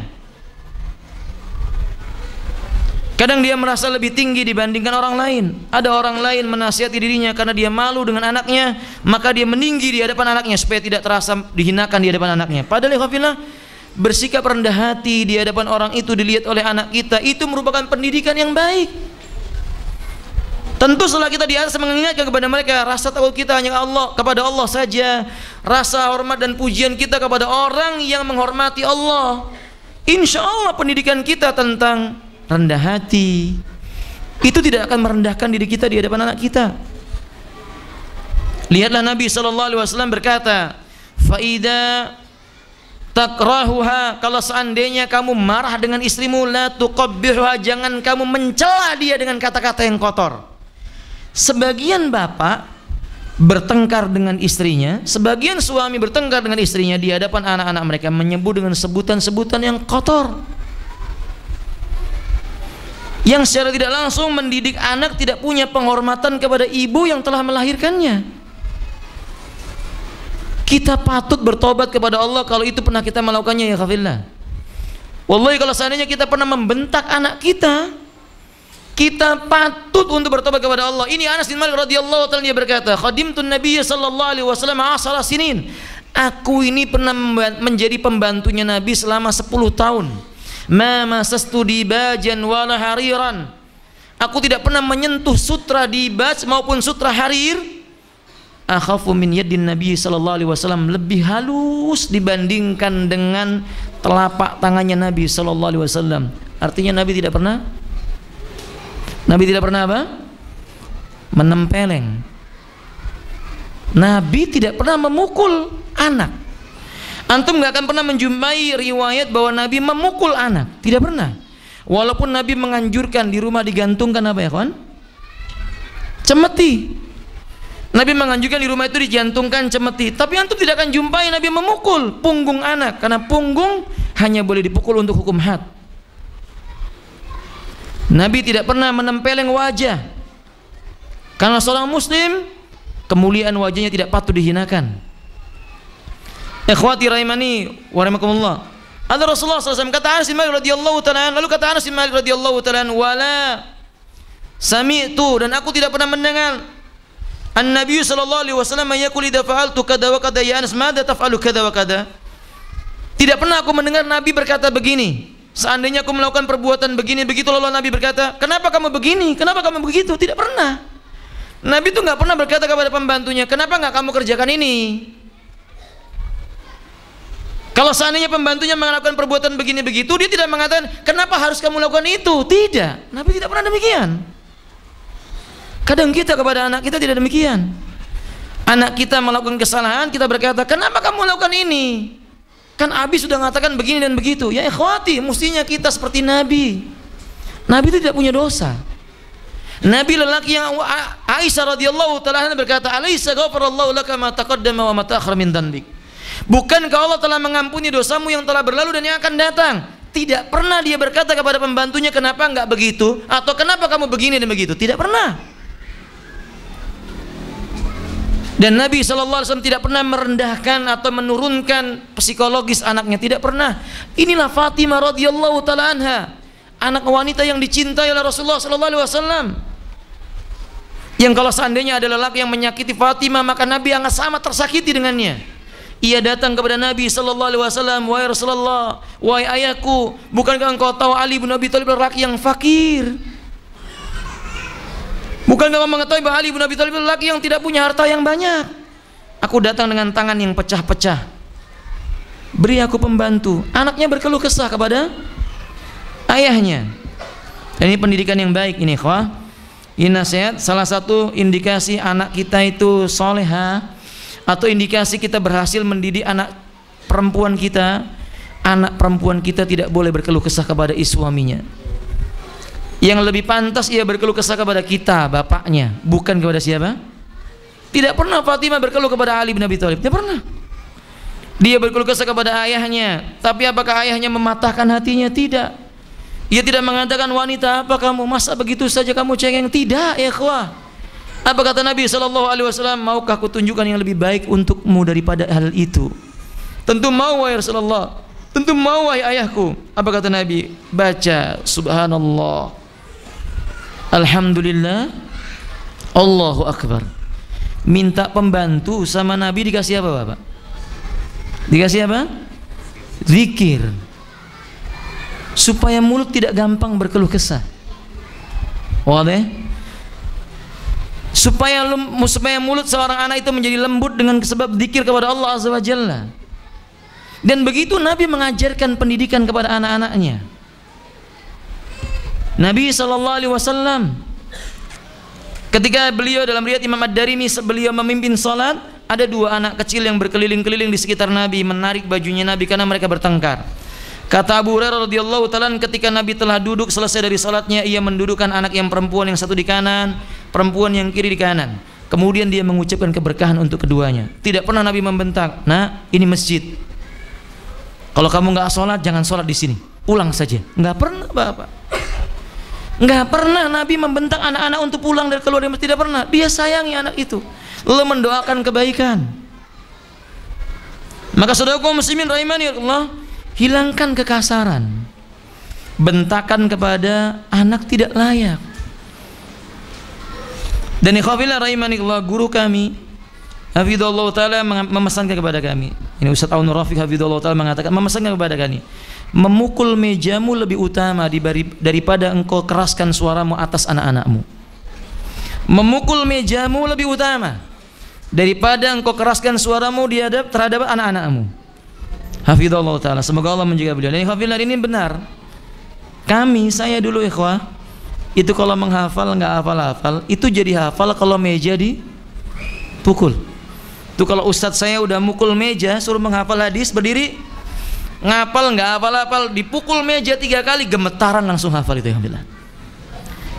Kadang dia merasa lebih tinggi dibandingkan orang lain. Ada orang lain menasihati dirinya karena dia malu dengan anaknya, maka dia meninggi di hadapan anaknya supaya tidak terasa dihinakan di hadapan anaknya. Padahal ikhwafillah, bersikap rendah hati di hadapan orang itu dilihat oleh anak kita, itu merupakan pendidikan yang baik. Tentu setelah kita di atas mengingatkan kepada mereka, rasa takut kita hanya Allah, kepada Allah saja, rasa hormat dan pujian kita kepada orang yang menghormati Allah. Insya Allah pendidikan kita tentang rendah hati itu tidak akan merendahkan diri kita di hadapan anak kita. Lihatlah Nabi SAW berkata, faida takrahuha, kalau seandainya kamu marah dengan istrimu, la tuqabbihha, jangan kamu mencela dia dengan kata-kata yang kotor. Sebagian bapak bertengkar dengan istrinya, sebagian suami bertengkar dengan istrinya di hadapan anak-anak mereka, menyebut dengan sebutan-sebutan yang kotor, yang secara tidak langsung mendidik anak tidak punya penghormatan kepada ibu yang telah melahirkannya. Kita patut bertobat kepada Allah kalau itu pernah kita melakukannya, ya khafillah. Wallahi kalau seandainya kita pernah membentak anak kita patut untuk bertobat kepada Allah. Ini Anas bin Malik radhiyallahu ta'ala, dia berkata, khadimtun Nabiy sallallahu alaihi wasallam 10 sinin. Aku ini pernah menjadi pembantunya Nabi selama 10 tahun. Ma masastu dibajan wala hariran. Aku tidak pernah menyentuh sutra dibaj maupun sutra harir. Akhafu min yaddin Nabi sallallahu alaihi wasallam, lebih halus dibandingkan dengan telapak tangannya Nabi sallallahu alaihi wasallam. Artinya Nabi tidak pernah apa? Menempeleng. Nabi tidak pernah memukul anak. Antum nggak akan pernah menjumpai riwayat bahwa Nabi memukul anak, tidak pernah. Walaupun Nabi menganjurkan di rumah digantungkan apa ya kawan? Cemeti. Nabi menganjurkan di rumah itu digantungkan cemeti. Tapi antum tidak akan jumpai Nabi memukul punggung anak, karena punggung hanya boleh dipukul untuk hukum had. Nabi tidak pernah menempeleng wajah, karena seorang muslim kemuliaan wajahnya tidak patut dihinakan. Ikhwati rahimani wa rahimakumullah. Ada Rasulullah SAW kata Anas bin Malik radhiyallahu ta'ala, lalu kata Anas bin Malik radhiyallahu ta'ala, wala sami'tu, dan aku tidak pernah mendengar An-Nabi sallallahu alaihi wasallam yaqul idza fa'altu kada wa kada ya Anas madza taf'alu kada wa kada. Tidak pernah aku mendengar Nabi berkata begini, seandainya aku melakukan perbuatan begini begitu, lalu Nabi berkata, kenapa kamu begini, kenapa kamu begitu? Tidak pernah. Nabi itu nggak pernah berkata kepada pembantunya, kenapa nggak kamu kerjakan ini? Kalau seandainya pembantunya melakukan perbuatan begini begitu, dia tidak mengatakan, kenapa harus kamu lakukan itu? Tidak. Nabi tidak pernah demikian. Kadang kita kepada anak kita tidak demikian. Anak kita melakukan kesalahan, kita berkata, kenapa kamu melakukan ini? Kan Abi sudah mengatakan begini dan begitu. Ya ikhwati, mestinya kita seperti Nabi. Nabi itu tidak punya dosa. Nabi lelaki yang Aisyah radhiyallahu ta'ala berkata, alaysa ghafarallahu laka ma taqaddama wa ma ta'akhkhara min dhanbik. Bukankah Allah telah mengampuni dosamu yang telah berlalu dan yang akan datang? Tidak pernah dia berkata kepada pembantunya, kenapa enggak begitu, atau kenapa kamu begini dan begitu. Tidak pernah. Dan Nabi SAW tidak pernah merendahkan atau menurunkan psikologis anaknya, tidak pernah. Inilah Fatimah radhiyallahu ta'ala anha, anak wanita yang dicintai oleh Rasulullah SAW, yang kalau seandainya ada lelaki yang menyakiti Fatimah, maka Nabi akan sama tersakiti dengannya. Ia datang kepada Nabi SAW, wahai Rasulullah, wahai ayahku, bukankah engkau tahu Ali bin Abi Thalib lelaki yang fakir? Bukankah kamu mengetahui bahwa Ali bin Abi Thalib lelaki yang tidak punya harta yang banyak? Aku datang dengan tangan yang pecah-pecah, beri aku pembantu. Anaknya berkeluh kesah kepada ayahnya. Dan ini pendidikan yang baik ini, ikhwah. Ini nasihat, salah satu indikasi anak kita itu soleha, atau indikasi kita berhasil mendidik anak perempuan kita, anak perempuan kita tidak boleh berkeluh kesah kepada suaminya. Yang lebih pantas ia berkeluh kesah kepada kita, bapaknya, bukan kepada siapa? Tidak pernah Fatimah berkeluh kepada Ali bin Abi Thalib, tidak pernah. Dia berkeluh kesah kepada ayahnya, tapi apakah ayahnya mematahkan hatinya? Tidak. Ia tidak mengatakan, wanita apa kamu, masa begitu saja kamu cengeng? Tidak, ya ikhwah. Apa kata Nabi SAW? Maukah kutunjukkan yang lebih baik untukmu daripada hal itu? Tentu mau, wahai Rasulullah. Tentu mau, wahai ayahku. Apa kata Nabi? Baca subhanallah, alhamdulillah, Allahu akbar. Minta pembantu sama Nabi, dikasih apa Bapak? Dikasih apa? Zikir. Supaya mulut tidak gampang berkeluh kesah. Wadah? Supaya mulut seorang anak itu menjadi lembut dengan sebab zikir kepada Allah Azza wa Jalla. Dan begitu Nabi mengajarkan pendidikan kepada anak-anaknya. Nabi SAW ketika beliau, dalam riwayat Imam Ad-Darimi, beliau memimpin salat, ada dua anak kecil yang berkeliling-keliling di sekitar Nabi, menarik bajunya Nabi karena mereka bertengkar. Kata Abu Hurairah radhiyallahu ta'ala, ketika Nabi telah duduk selesai dari salatnya, ia mendudukkan anak yang perempuan yang satu di kanan, perempuan yang kiri di kanan. Kemudian dia mengucapkan keberkahan untuk keduanya. Tidak pernah Nabi membentak, "Nah, ini masjid. Kalau kamu nggak sholat, jangan sholat di sini. Pulang saja." Nggak pernah Bapak. Nggak pernah Nabi membentak anak-anak untuk pulang dari keluar dari masjid. Tidak pernah. Dia sayangi anak itu, lalu mendoakan kebaikan. Maka saudaraku muslimin rahimani Allah, hilangkan kekasaran. Bentakan kepada anak tidak layak. Dan ikhwafillah rahimanillah, guru kami hafizallahu taala memesankan kepada kami. Ini Ustaz Aun Rafiq hafizallahu taala mengatakan, memesankan kepada kami, memukul mejamu lebih utama daripada engkau keraskan suaramu atas anak-anakmu. Memukul mejamu lebih utama daripada engkau keraskan suaramu terhadap anak-anakmu. Hafizallahu ta'ala, semoga Allah menjaga beliau. Dan ikhwafillah, ini benar. Saya dulu ikhwah, itu kalau menghafal nggak hafal-hafal, itu jadi hafal kalau meja dipukul. Itu kalau ustadz saya udah mukul meja, suruh menghafal hadis, berdiri ngapal nggak hafal-hafal, dipukul meja 3 kali, gemetaran langsung hafal itu. Alhamdulillah.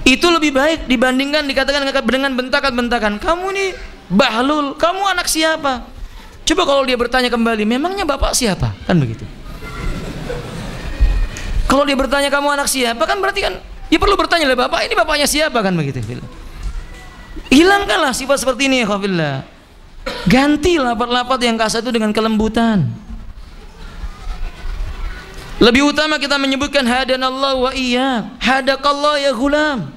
Itu lebih baik dibandingkan dikatakan dengan bentakan-bentakan, "Kamu nih bahlul, kamu anak siapa?" Coba kalau dia bertanya kembali, "Memangnya bapak siapa?" Kan begitu. Kalau dia bertanya, "Kamu anak siapa?" kan berarti kan dia perlu bertanya, "Bapak ini bapaknya siapa?" kan begitu. Hilangkanlah sifat seperti ini ya khafillah. Ganti lapat-lapat yang kasar itu dengan kelembutan. Lebih utama kita menyebutkan hadanallahu wa iyyak, hadakallah ya gulam.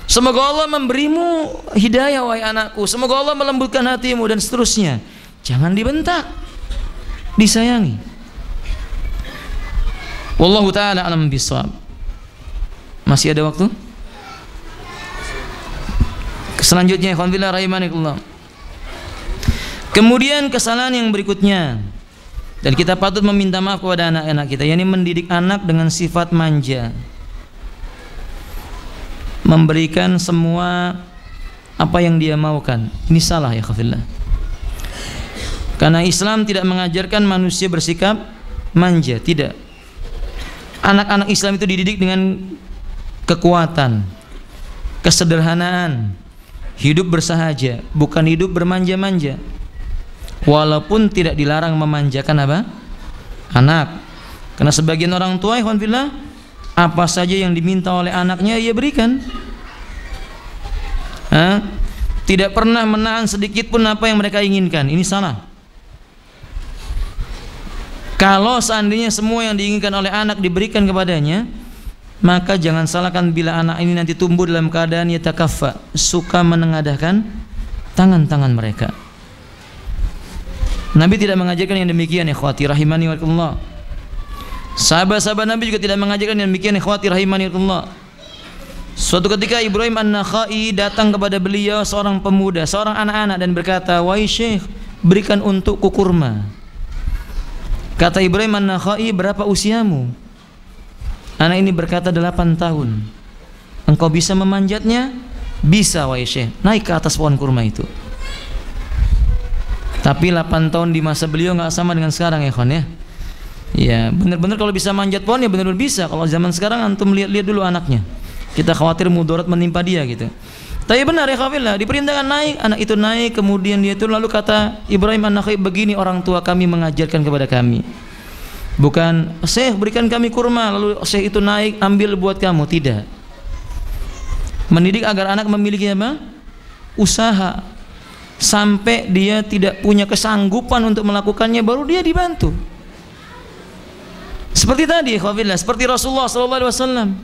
Semoga Allah memberimu hidayah wahai anakku, semoga Allah melembutkan hatimu, dan seterusnya. Jangan dibentak, disayangi. Wallahu ta'ala alam bisawab. Masih ada waktu? Selanjutnya ikhwanillah rahimanillah. Kemudian kesalahan yang berikutnya, dan kita patut meminta maaf kepada anak-anak kita, yakni mendidik anak dengan sifat manja, memberikan semua apa yang dia maukan. Ini salah ya khafillah. Karena Islam tidak mengajarkan manusia bersikap manja, tidak. Anak-anak Islam itu dididik dengan kekuatan, kesederhanaan, hidup bersahaja, bukan hidup bermanja-manja. Walaupun tidak dilarang memanjakan apa? Anak. Karena sebagian orang tua ikhwan fillah, apa saja yang diminta oleh anaknya ia berikan. Tidak pernah menahan sedikit pun apa yang mereka inginkan. Ini salah. Kalau seandainya semua yang diinginkan oleh anak diberikan kepadanya, maka jangan salahkan bila anak ini nanti tumbuh dalam keadaan yatakaffa, suka menengadahkan tangan-tangan mereka. Nabi tidak mengajarkan yang demikian, ikhwati rahimani wa Allah. Sahabat-sahabat Nabi juga tidak mengajarkan yang demikian, ikhwati rahimani wa Allah. Suatu ketika Ibrahim An-Nakhai datang kepada beliau, seorang pemuda, seorang anak-anak, dan berkata, "Wahai Syekh, berikan untukku kurma." Kata Ibrahim An-Nakhai, "Berapa usiamu?" Anak ini berkata, 8 tahun. Engkau bisa memanjatnya? Bisa wahai Syekh. Naik ke atas pohon kurma itu. Tapi 8 tahun di masa beliau nggak sama dengan sekarang ya kawan ya. Ya benar-benar kalau bisa manjat pohon ya benar-benar bisa. Kalau zaman sekarang antum lihat dulu anaknya. Kita khawatir mudarat menimpa dia gitu. Tapi benar ya kawan, diperintahkan naik, anak itu naik, kemudian dia itu lalu kata Ibrahim An-Nakha'i, begini orang tua kami mengajarkan kepada kami. Bukan Syekh berikan kami kurma lalu Syekh itu naik ambil buat kamu, tidak. Mendidik agar anak memiliki apa? Usaha. Sampai dia tidak punya kesanggupan untuk melakukannya baru dia dibantu. Seperti tadi khawfillah, seperti Rasulullah SAW,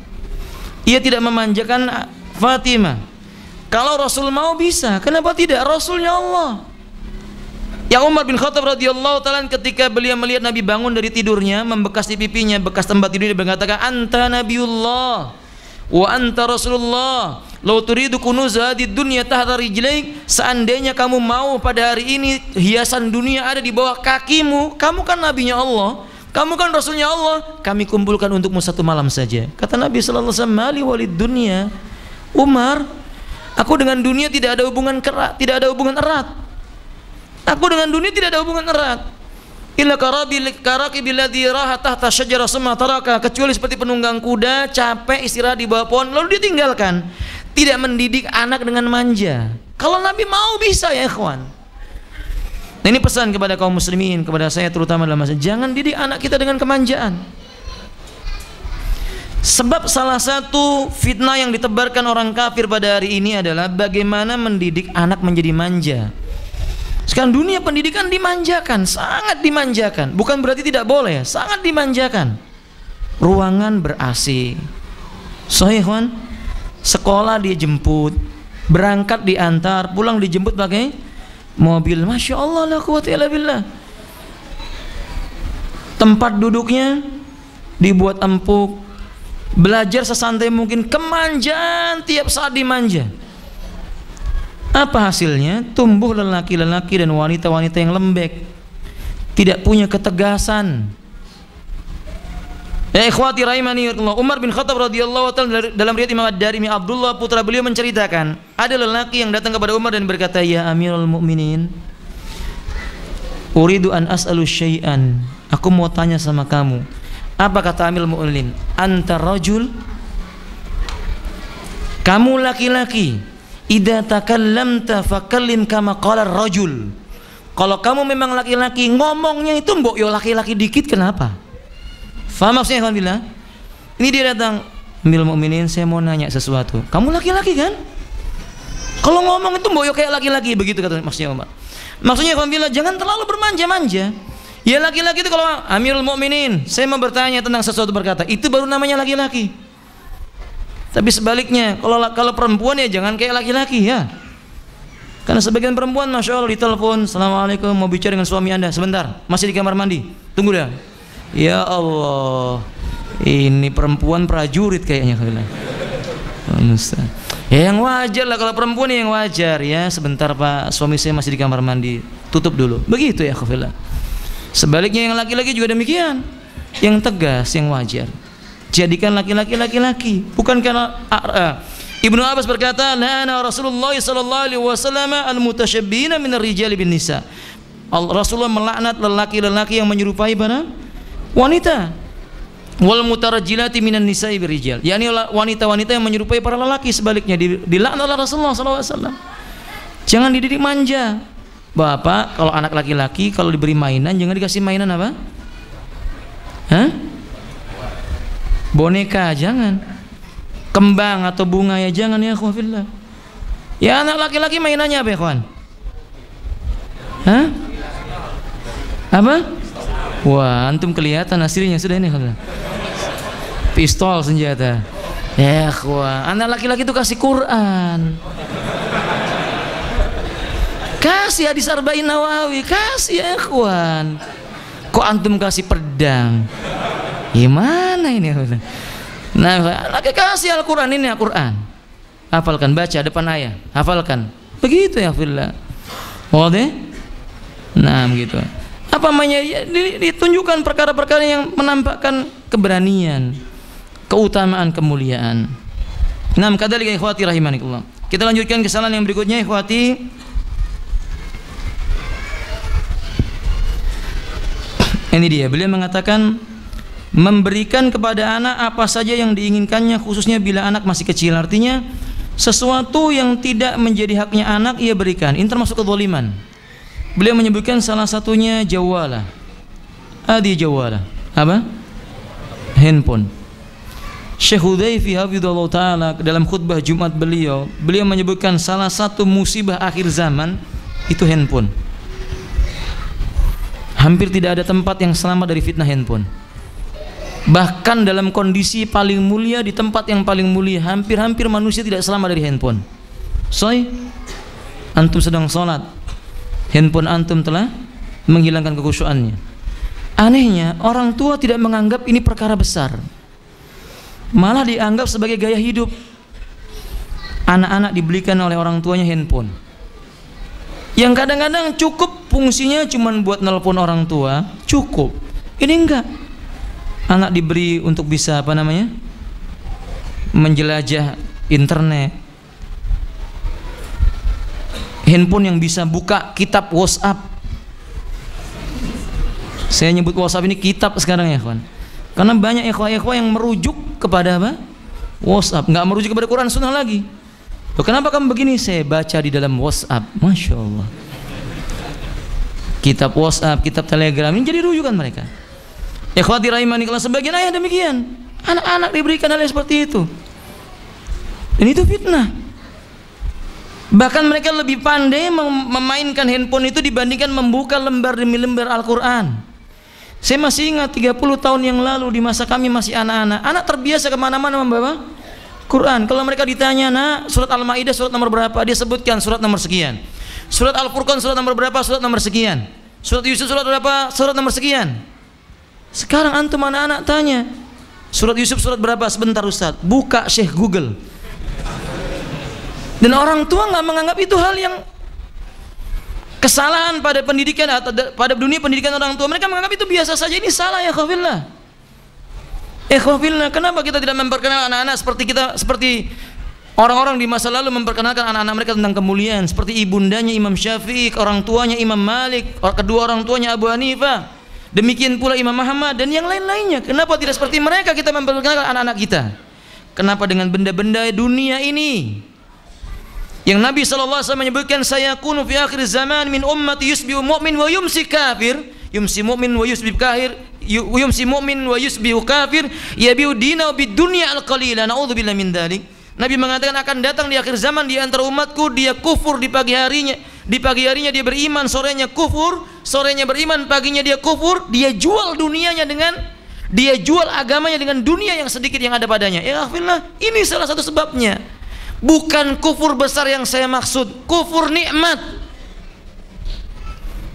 ia tidak memanjakan Fatimah. Kalau Rasul mau bisa, kenapa tidak? Rasulnya Allah. Yang Umar bin Khattab radhiyallahu ta'ala ketika beliau melihat Nabi bangun dari tidurnya, membekas di pipinya, bekas tempat tidurnya, dia mengatakan, anta Nabiullah wa anta Rasulullah. Lau turidu kunuza di dunia tahta rijlaik, seandainya kamu mau pada hari ini hiasan dunia ada di bawah kakimu, kamu kan nabinya Allah, kamu kan rasulnya Allah, kami kumpulkan untukmu satu malam saja. Kata Nabi sallallahu alaihi wasallam, mali walid dunia. Umar, aku dengan dunia tidak ada hubungan erat. Aku dengan dunia tidak ada hubungan erat. Illa karaki billadhi raha tahta syajarah summa taraka, kecuali seperti penunggang kuda capek istirahat di bawah pohon lalu ditinggalkan. Tidak mendidik anak dengan manja. Kalau Nabi mau bisa ya ikhwan. Nah, ini pesan kepada kaum muslimin, kepada saya terutama dalam masa, jangan didik anak kita dengan kemanjaan. Sebab salah satu fitnah yang ditebarkan orang kafir pada hari ini adalah bagaimana mendidik anak menjadi manja. Sekarang dunia pendidikan dimanjakan, sangat dimanjakan. Bukan berarti tidak boleh, sangat dimanjakan. Ruangan ber-AC. Sahih kan? Sekolah dia jemput, berangkat diantar, pulang dijemput pakai mobil. Masya Allah la quwwata illa billah. Tempat duduknya dibuat empuk, belajar sesantai mungkin, kemanjaan tiap saat dimanja. Apa hasilnya? Tumbuh lelaki-lelaki dan wanita-wanita yang lembek, tidak punya ketegasan. Ya ikhwati rahimani Allah, Umar bin Khattab radhiyallahu ta'ala dalam riwayat Imam Ad-Darimi, Abdullah putra beliau menceritakan, ada lelaki yang datang kepada Umar dan berkata, ya Amirul Mukminin, uridu an as'alu syai'an, aku mau tanya sama kamu. Apa kata Amirul Mukminin? Anta rajul, kamu laki-laki, idza takallamta fakallim kama qala rajul. Kalau kamu memang laki-laki, ngomongnya itu mbok yo laki-laki dikit, kenapa? Faham maksudnya alhamdulillah? Ini dia datang, Amirul Mukminin, saya mau nanya sesuatu. Kamu laki-laki kan? Kalau ngomong itu mbok yo kayak laki-laki, begitu kata maksudnya Umar. Maksudnya alhamdulillah, jangan terlalu bermanja-manja. Ya laki-laki itu kalau Amirul Mukminin, saya mau bertanya tentang sesuatu berkata, itu baru namanya laki-laki. Tapi sebaliknya, kalau perempuan ya jangan kayak laki-laki ya. Karena sebagian perempuan masya Allah ditelepon, assalamualaikum, mau bicara dengan suami anda, sebentar, masih di kamar mandi, tunggu dah. Ya Allah, ini perempuan prajurit kayaknya. Ya yang wajar lah, kalau perempuan yang wajar ya, sebentar pak, suami saya masih di kamar mandi, tutup dulu, begitu ya khafillah. Sebaliknya yang laki-laki juga demikian, yang tegas, yang wajar. Jadikan laki-laki laki-laki, bukan karena Ibnu Abbas berkata, la'ana Rasulullah sallallahu alaihi wasallam al-mutasyabbihina minar rijali bin nisa. Rasulullah melaknat lelaki-lelaki yang menyerupai pada wanita. Wal mutarajjilati minan nisa'i birijal. yakni wanita-wanita yang menyerupai para lelaki, sebaliknya dilaknat oleh Rasulullah sallallahu alaihi wasallam. Jangan dididik manja. Bapak, kalau anak laki-laki kalau diberi mainan jangan dikasih mainan apa? Hah? Boneka jangan. Kembang atau bunga ya jangan ya akhwafillah. Ya anak laki-laki mainannya apa ya kawan? Hah? Apa? Wah, antum kelihatan hasilnya sudah ini kawan. Pistol senjata. Ya kawan, anak laki-laki itu kasih Quran. Kasih hadis Arba'in Nawawi, kasih ya kawan. Kok antum kasih pedang? Gimana ini? Nah, laki kasih Al-Quran, ini Al-Quran. Hafalkan, baca depan ayat, hafalkan. Begitu ya fillah. Wadah? Nah, begitu. Apa namanya? Ditunjukkan perkara-perkara yang menampakkan keberanian, keutamaan, kemuliaan. Nah, kadzalika ikhwati rahimakumullah. Kita lanjutkan kesalahan yang berikutnya ikhwati. Ini dia, beliau mengatakan memberikan kepada anak apa saja yang diinginkannya, khususnya bila anak masih kecil. Artinya sesuatu yang tidak menjadi haknya anak ia berikan. Ini termasuk kezaliman. Beliau menyebutkan salah satunya jawala. Adi jawala. Apa? Handphone. Syekh Hudzaify hafizallahu taala dalam khutbah Jumat beliau menyebutkan salah satu musibah akhir zaman itu handphone. Hampir tidak ada tempat yang selamat dari fitnah handphone. Bahkan dalam kondisi paling mulia, di tempat yang paling mulia, hampir-hampir manusia tidak selamat dari handphone. Soy, antum sedang sholat, handphone antum telah menghilangkan kekhusyuannya. Anehnya, orang tua tidak menganggap ini perkara besar, malah dianggap sebagai gaya hidup. Anak-anak dibelikan oleh orang tuanya handphone yang kadang-kadang cukup fungsinya cuma buat nelpon orang tua, cukup. Ini enggak. Anak diberi untuk bisa menjelajah internet. Handphone yang bisa buka kitab WhatsApp. Saya nyebut WhatsApp ini kitab sekarang ya kawan, karena banyak ikhwah-ikhwah yang merujuk kepada WhatsApp, nggak merujuk kepada Quran Sunnah lagi. Loh, kenapa kamu begini? Saya baca di dalam WhatsApp. Masya Allah, kitab WhatsApp, kitab Telegram ini jadi rujukan mereka. Ikhwati rahimani, kalau sebagian ayah demikian, anak-anak diberikan hal yang seperti itu, dan itu fitnah. Bahkan mereka lebih pandai memainkan handphone itu dibandingkan membuka lembar demi lembar Al-Quran. Saya masih ingat 30 tahun yang lalu, di masa kami masih anak-anak, anak terbiasa kemana-mana membawa Quran. Kalau mereka ditanya, nak, surat Al-Maidah surat nomor berapa? Dia sebutkan surat nomor sekian. Surat Al-Furqan surat nomor berapa? Surat nomor sekian. Surat Yusuf surat berapa? Surat nomor sekian. Sekarang antum anak-anak tanya, surat Yusuf surat berapa? Sebentar Ustaz, buka Syekh Google. Dan orang tua nggak menganggap itu hal yang kesalahan pada pendidikan atau pada dunia pendidikan orang tua. Mereka menganggap itu biasa saja. Ini salah ya khawillah. Kenapa kita tidak memperkenalkan anak-anak seperti orang-orang di masa lalu memperkenalkan anak-anak mereka tentang kemuliaan, seperti ibundanya Imam Syafi'i, orang tuanya Imam Malik, kedua orang tuanya Abu Hanifah, demikian pula Imam Muhammad dan yang lain-lainnya. Kenapa tidak seperti mereka kita memperkenalkan anak-anak kita? Kenapa dengan benda-benda dunia ini? Yang Nabi SAW menyebutkan, sayakunu fi akhir zaman min ummati yusbihu mu'min wa yumsi kafir, yumsi mu'min wa yusbihu kafir, yumsi mu'min wa yusbihu kafir, yabiu dinahu bid dunya al-qalila. Na'udzubillah min dzalik. Nabi mengatakan akan datang di akhir zaman di antara umatku, dia kufur di pagi harinya dia beriman, sorenya kufur, sorenya beriman, paginya dia kufur, dia jual agamanya dengan dunia yang sedikit yang ada padanya. Ya akhirnya ini salah satu sebabnya. Bukan kufur besar yang saya maksud, kufur nikmat.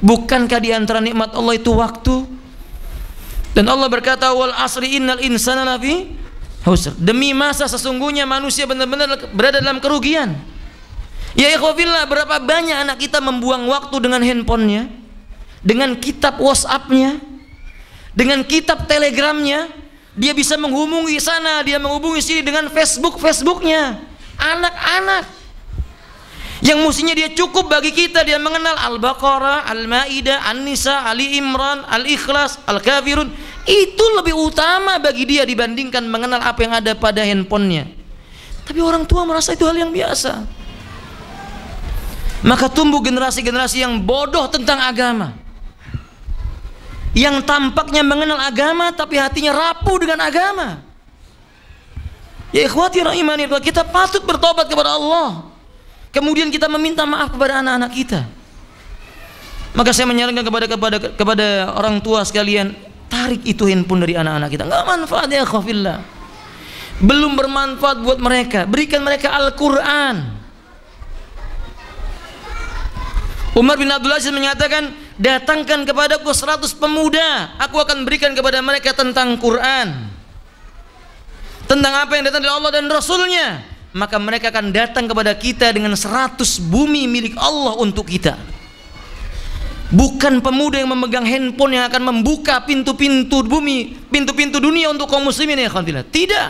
Bukankah di antara nikmat Allah itu waktu? Dan Allah berkata, wal asri innal insana lafi khusr. Demi masa sesungguhnya manusia benar-benar berada dalam kerugian. Ya ikhwafillah, berapa banyak anak kita membuang waktu dengan handphonenya, dengan kitab WhatsAppnya, dengan kitab Telegramnya. Dia bisa menghubungi sana, dia menghubungi sini dengan Facebooknya. Anak-anak yang mestinya dia cukup bagi kita, dia mengenal Al-Baqarah, Al-Maidah, An-Nisa, Ali Imran, Al-Ikhlas, Al-Kafirun, itu lebih utama bagi dia dibandingkan mengenal apa yang ada pada handphonenya. Tapi orang tua merasa itu hal yang biasa. Maka tumbuh generasi-generasi yang bodoh tentang agama, yang tampaknya mengenal agama tapi hatinya rapuh dengan agama. Ya ikhwati rahimani, kita patut bertobat kepada Allah, kemudian kita meminta maaf kepada anak-anak kita. Maka saya menyarankan kepada orang tua sekalian, tarik itu handphone dari anak-anak kita. Nggak manfaat ya ikhwafillah, belum bermanfaat buat mereka. Berikan mereka Al-Quran. Umar bin Abdul Aziz menyatakan, datangkan kepadaku 100 pemuda, aku akan berikan kepada mereka tentang Quran, tentang apa yang datang dari Allah dan Rasulnya. Maka mereka akan datang kepada kita dengan 100 bumi milik Allah untuk kita. Bukan pemuda yang memegang handphone yang akan membuka pintu-pintu bumi, pintu-pintu dunia untuk kaum muslimin ya khantillah. Tidak.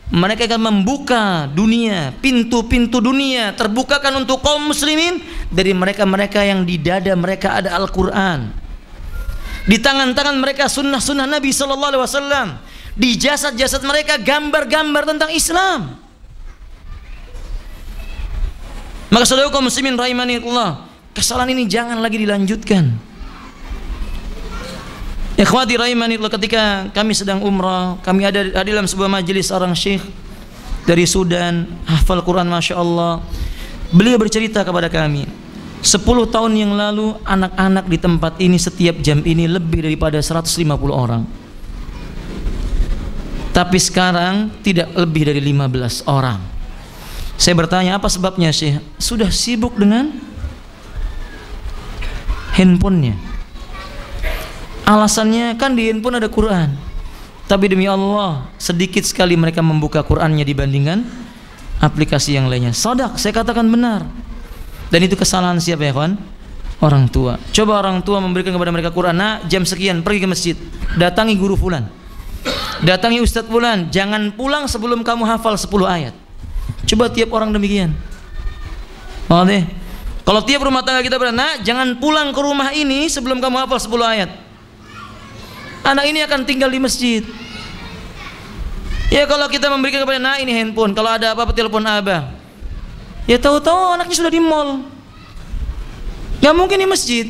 mereka akan membuka dunia, pintu-pintu dunia terbukakan untuk kaum muslimin dari mereka-mereka yang di dada mereka ada Al-Quran, di tangan-tangan mereka sunnah-sunnah Nabi SAW, di jasad-jasad mereka gambar-gambar tentang Islam. Maka saudara kaum muslimin rahimanillah, kesalahan ini jangan lagi dilanjutkan. Ikhwati rahimanillah, ketika kami sedang umrah, kami ada dalam sebuah majelis seorang syekh dari Sudan, hafal Quran Masya Allah. Beliau bercerita kepada kami, 10 tahun yang lalu anak-anak di tempat ini setiap jam ini lebih daripada 150 orang. Tapi sekarang tidak lebih dari 15 orang. Saya bertanya, apa sebabnya Syekh? Sudah sibuk dengan handphonenya. Alasannya kan di handphone ada Quran. Tapi demi Allah, sedikit sekali mereka membuka Qurannya dibandingkan aplikasi yang lainnya. Shadaq, saya katakan benar. Dan itu kesalahan siapa ya kawan? Orang tua. Coba orang tua memberikan kepada mereka Quran, nah jam sekian pergi ke masjid, datangi guru fulan, datangi ustadz fulan, jangan pulang sebelum kamu hafal 10 ayat. Coba tiap orang demikian. Oh deh. Kalau tiap rumah tangga kita berkata, nah jangan pulang ke rumah ini sebelum kamu hafal 10 ayat. Anak ini akan tinggal di masjid. Ya kalau kita memberikan kepada nah ini handphone, kalau ada apa-apa telepon abah. Ya tahu-tahu anaknya sudah di mall. Gak mungkin di masjid.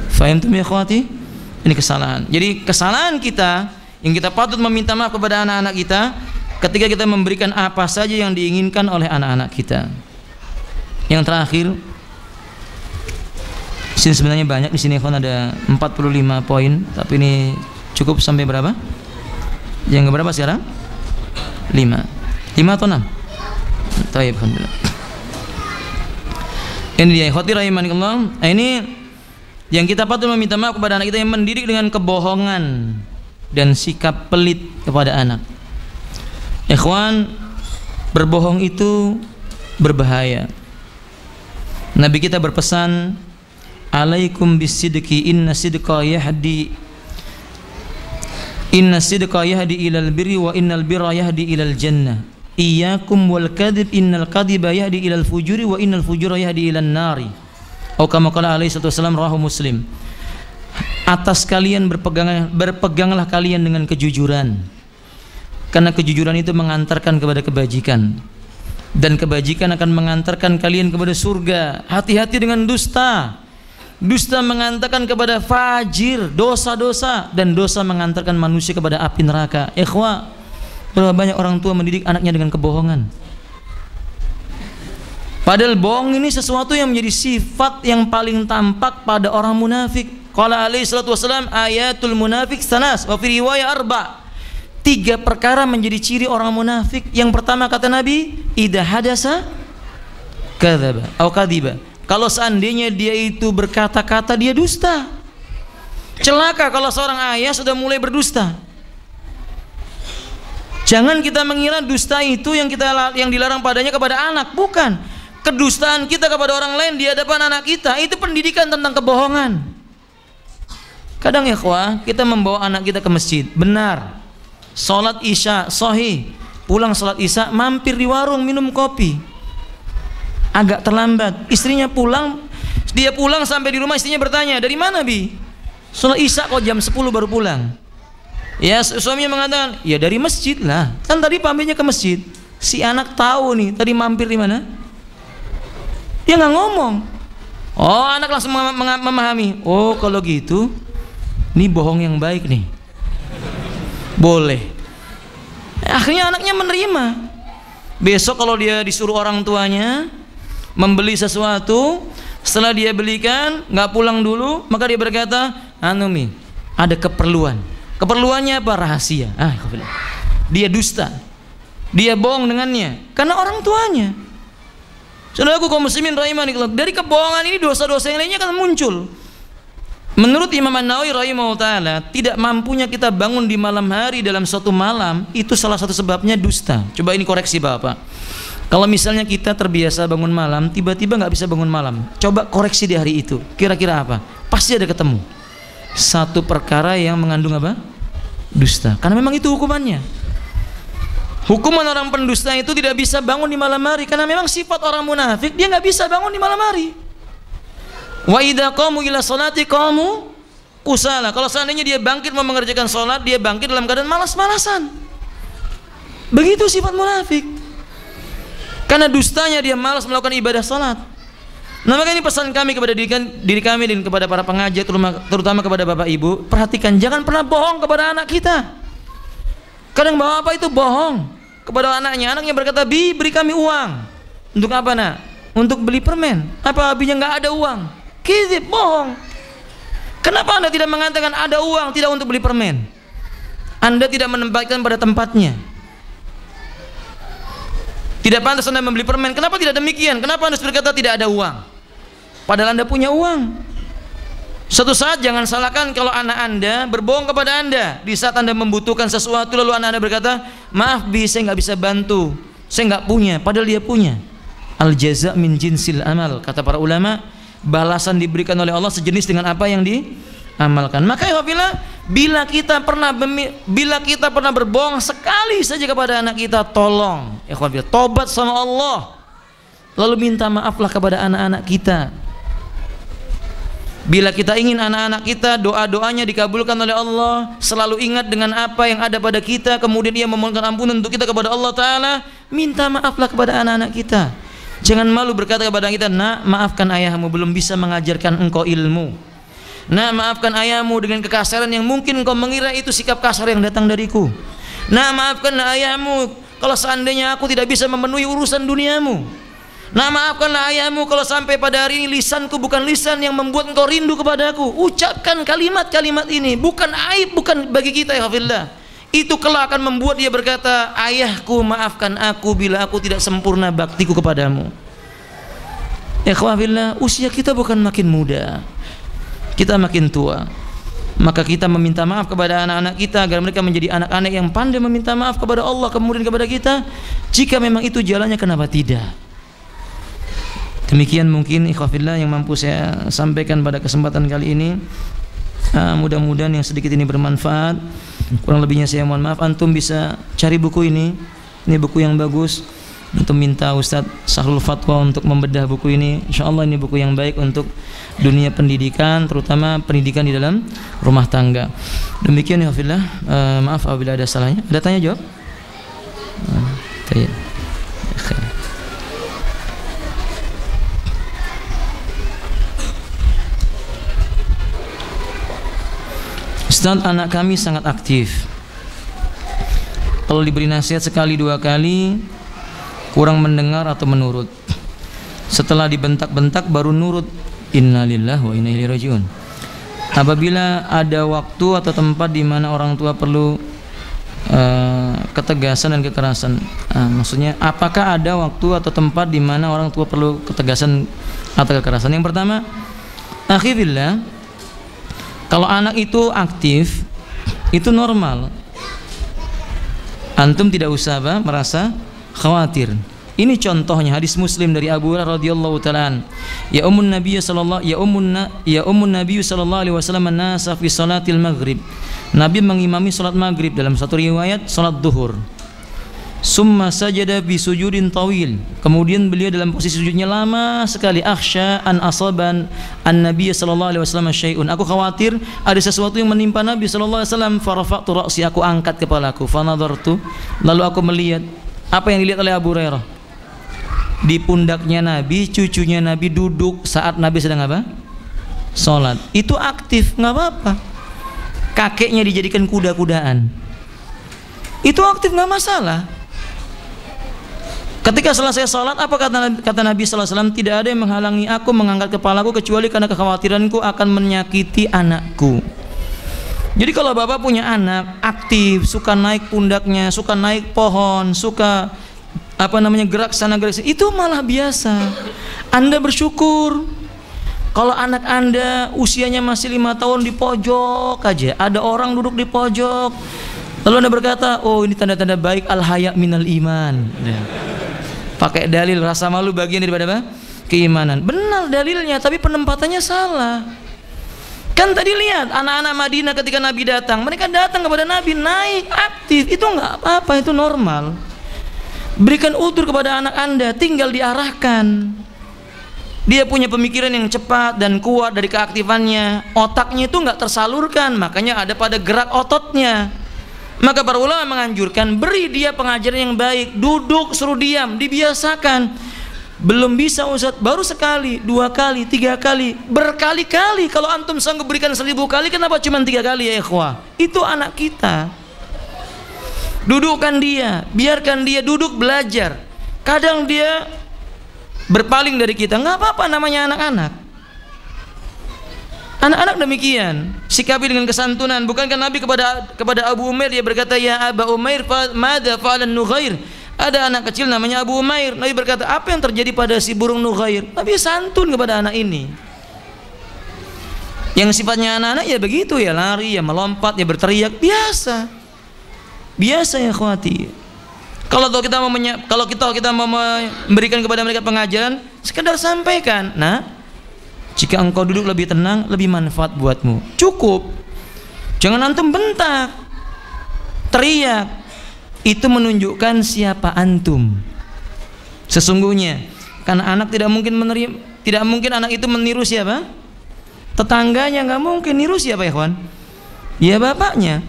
Faham tuh ya akhwati? Ini kesalahan. Jadi kesalahan kita yang kita patut meminta maaf kepada anak-anak kita ketika kita memberikan apa saja yang diinginkan oleh anak-anak kita. Yang terakhir, sini sebenarnya banyak di sini kawan, ada 45 poin, tapi ini cukup sampai berapa? Yang berapa sekarang? 5 atau 6? Baik, alhamdulillah. Ini dia ikhwati rahimanillah. Ini yang kita patut meminta maaf kepada anak kita yang mendidik dengan kebohongan dan sikap pelit kepada anak. Ikhwan, berbohong itu berbahaya. Nabi kita berpesan, alaikum bisidqi inna sidqa yahdi ilal birri wa innal birra yahdi ilal jannah. Iyyakum wal kadhib innal kadhiba yahdi ilal fujuri wa innal fujura yahdi ilan nari. Atau kama qala alaihi salatu wasallam, rawahu Muslim. Atas kalian berpeganglah kalian dengan kejujuran, karena kejujuran itu mengantarkan kepada kebajikan, dan kebajikan akan mengantarkan kalian kepada surga. Hati-hati dengan dusta. Dusta mengantarkan kepada fajir, dosa-dosa, dan dosa mengantarkan manusia kepada api neraka. Ikhwah, berapa banyak orang tua mendidik anaknya dengan kebohongan. Padahal bohong ini sesuatu yang menjadi sifat yang paling tampak pada orang munafik. Qala alaihi salatu wasallam, ayatul munafik sanas, wa fi riwayah arba'. 3 perkara menjadi ciri orang munafik. Yang pertama kata Nabi, idza hadasa kadzaba atau kadiba. Kalau seandainya dia itu berkata-kata, dia dusta. Celaka kalau seorang ayah sudah mulai berdusta. Jangan kita mengira dusta itu yang dilarang padanya kepada anak, bukan. Kedustaan kita kepada orang lain di hadapan anak kita itu pendidikan tentang kebohongan. Kadang ya ikhwah, kita membawa anak kita ke masjid, benar. Salat Isya sahih, pulang salat Isya mampir di warung minum kopi. Agak terlambat, istrinya pulang, dia pulang sampai di rumah istrinya bertanya, dari mana Bi? Salat Isya kok jam 10 baru pulang. Ya suaminya mengatakan, ya dari masjid lah, kan tadi pamitnya ke masjid. Si anak tahu nih tadi mampir di mana. Dia nggak ngomong. Oh, anak langsung memahami. Oh, kalau gitu, ini bohong yang baik nih. Boleh. Akhirnya anaknya menerima. Besok kalau dia disuruh orang tuanya membeli sesuatu, setelah dia belikan, nggak pulang dulu, maka dia berkata, Mi, ada keperluan. Keperluannya apa? Rahasia. Dia dusta. Dia bohong dengannya karena orang tuanya. Saudaraku kaum muslimin rahimanillah, dari kebohongan ini dosa-dosa yang lainnya akan muncul. Menurut Imam An-Nawawi rahimahullah ta'ala, tidak mampunya kita bangun di malam hari dalam suatu malam, itu salah satu sebabnya dusta. Coba ini koreksi Bapak. Kalau misalnya kita terbiasa bangun malam, tiba-tiba nggak bisa bangun malam, coba koreksi di hari itu. Kira-kira apa? Pasti ada ketemu satu perkara yang mengandung apa? Dusta. Karena memang itu hukumannya. Hukuman orang pendusta itu tidak bisa bangun di malam hari, karena memang sifat orang munafik dia nggak bisa bangun di malam hari. Wa idza qamu ila sholati qamu kusala. Kalau seandainya dia bangkit mau mengerjakan sholat, dia bangkit dalam keadaan malas-malasan. Begitu sifat munafik. Karena dustanya dia malas melakukan ibadah sholat. Nah, maka ini pesan kami kepada diri kami dan kepada para pengajar, terutama kepada bapak ibu, perhatikan, jangan pernah bohong kepada anak kita. Kadang bapak itu bohong kepada anaknya. Anaknya berkata, "Bi, beri kami uang." Untuk apa, nak? Untuk beli permen. Apa abinya nggak ada uang? Kizib, bohong. Kenapa Anda tidak mengatakan ada uang tidak untuk beli permen? Anda tidak menempatkan pada tempatnya. Tidak pantas Anda membeli permen. Kenapa tidak demikian? Kenapa Anda berkata tidak ada uang? Padahal Anda punya uang. Suatu saat jangan salahkan kalau anak Anda berbohong kepada Anda di saat Anda membutuhkan sesuatu, lalu anak Anda berkata, "Maaf Bi, saya nggak bisa bantu, saya nggak punya," padahal dia punya. Al jaza min jinsil amal, kata para ulama, balasan diberikan oleh Allah sejenis dengan apa yang diamalkan. Maka ya bila kita pernah berbohong sekali saja kepada anak kita, tolong ya tobat sama Allah, lalu minta maaflah kepada anak-anak kita. Bila kita ingin anak-anak kita doa-doanya dikabulkan oleh Allah, selalu ingat dengan apa yang ada pada kita, kemudian ia memohonkan ampunan untuk kita kepada Allah Ta'ala, minta maaflah kepada anak-anak kita. Jangan malu berkata kepada kita, "Nak, maafkan ayahmu belum bisa mengajarkan engkau ilmu. Nak, maafkan ayahmu dengan kekasaran yang mungkin engkau mengira itu sikap kasar yang datang dariku. Nak, maafkan ayahmu kalau seandainya aku tidak bisa memenuhi urusan duniamu. Nah, maafkanlah ayahmu kalau sampai pada hari ini lisanku bukan lisan yang membuat engkau rindu kepadaku." Ucapkan kalimat-kalimat ini, bukan aib, bukan bagi kita ya hafillah. Itu kelak akan membuat dia berkata, "Ayahku, maafkan aku bila aku tidak sempurna baktiku kepadamu." Ya hafillah, usia kita bukan makin muda, kita makin tua. Maka kita meminta maaf kepada anak-anak kita agar mereka menjadi anak-anak yang pandai meminta maaf kepada Allah, kemudian kepada kita. Jika memang itu jalannya, kenapa tidak? Demikian mungkin ikhwafillah yang mampu saya sampaikan pada kesempatan kali ini. Mudah-mudahan yang sedikit ini bermanfaat. Kurang lebihnya saya mohon maaf. Antum bisa cari buku ini buku yang bagus. Untuk minta Ustadz Sahrul Fatwa untuk membedah buku ini. InsyaAllah ini buku yang baik untuk dunia pendidikan, terutama pendidikan di dalam rumah tangga. Demikian ikhwafillah. Maaf apabila ada salahnya. Ada tanya jawab? Ustaz, anak kami sangat aktif. Kalau diberi nasihat sekali dua kali kurang mendengar atau menurut. Setelah dibentak-bentak baru nurut. Innalillahi wa inna ilaihi rajiun. Apabila ada waktu atau tempat di mana orang tua perlu ketegasan dan kekerasan. Maksudnya apakah ada waktu atau tempat di mana orang tua perlu ketegasan atau kekerasan? Yang pertama, akhirnya kalau anak itu aktif, itu normal. Antum tidak usah merasa khawatir. Ini contohnya hadis Muslim dari Abu Hurairah radhiyallahu taala. Ya ummun Nabiy sallallahu alaihi wasallam an-nasa fi salatil maghrib. Nabi mengimami salat maghrib, dalam satu riwayat salat duhur. Summa sajada bi sujudin tawil. Kemudian beliau dalam posisi sujudnya lama sekali. Akhsha an asaban an-nabiy sallallahu alaihi wasallam syai'un. Aku khawatir ada sesuatu yang menimpa Nabi sallallahu alaihi wasallam. Farafa'tu ra'si, aku angkat kepalaku. Fanadhartu, lalu aku melihat. Apa yang dilihat oleh Abu Hurairah? Di pundaknya Nabi, cucunya Nabi duduk saat Nabi sedang apa? Salat. Itu aktif, enggak apa-apa. Kakeknya dijadikan kuda-kudaan. Itu aktif, enggak masalah. Ketika selesai salat, apa kata Nabi sallallahu alaihi wasallam? Tidak ada yang menghalangi aku mengangkat kepalaku kecuali karena kekhawatiranku akan menyakiti anakku. Jadi kalau bapak punya anak aktif, suka naik pundaknya, suka naik pohon, suka gerak sana gerak sini, itu malah biasa. Anda bersyukur. Kalau anak Anda usianya masih 5 tahun di pojok aja, ada orang duduk di pojok, lalu Anda berkata, "Oh, ini tanda-tanda baik, al-haya minal iman." Pakai dalil rasa malu bagian daripada apa? Keimanan. Benar dalilnya, tapi penempatannya salah. Kan tadi lihat anak-anak Madinah ketika Nabi datang, mereka datang kepada Nabi naik aktif, itu enggak apa-apa, itu normal. Berikan utur kepada anak Anda, tinggal diarahkan. Dia punya pemikiran yang cepat dan kuat dari keaktifannya. Otaknya itu nggak tersalurkan, makanya ada pada gerak ototnya. Maka para ulama menganjurkan, beri dia pengajaran yang baik. Duduk, suruh diam, dibiasakan. Belum bisa Ustaz, baru sekali, 2 kali, 3 kali, berkali-kali. Kalau antum sanggup berikan 1000 kali, kenapa cuma 3 kali ya ikhwah? Itu anak kita. Dudukkan dia, biarkan dia duduk belajar. Kadang dia berpaling dari kita, nggak apa-apa, namanya anak-anak. Anak-anak demikian, sikapi dengan kesantunan. Bukankah Nabi kepada Abu Umair dia berkata, ya Aba Umair, mada fa'alan Nughair? Ada anak kecil namanya Abu Umair. Nabi berkata, apa yang terjadi pada si burung Nughair? Nabi santun kepada anak ini. Yang sifatnya anak-anak ya begitu, ya lari, ya melompat, ya berteriak, biasa. Biasa ya khawati. Kalau kita mau memberikan kepada mereka pengajaran, sekedar sampaikan. Nah, jika engkau duduk lebih tenang, lebih manfaat buatmu. Cukup. Jangan antum bentak, teriak. Itu menunjukkan siapa antum sesungguhnya. Karena anak tidak mungkin anak itu meniru siapa? Tetangganya, nggak mungkin. Niru siapa ya kawan? Ya bapaknya.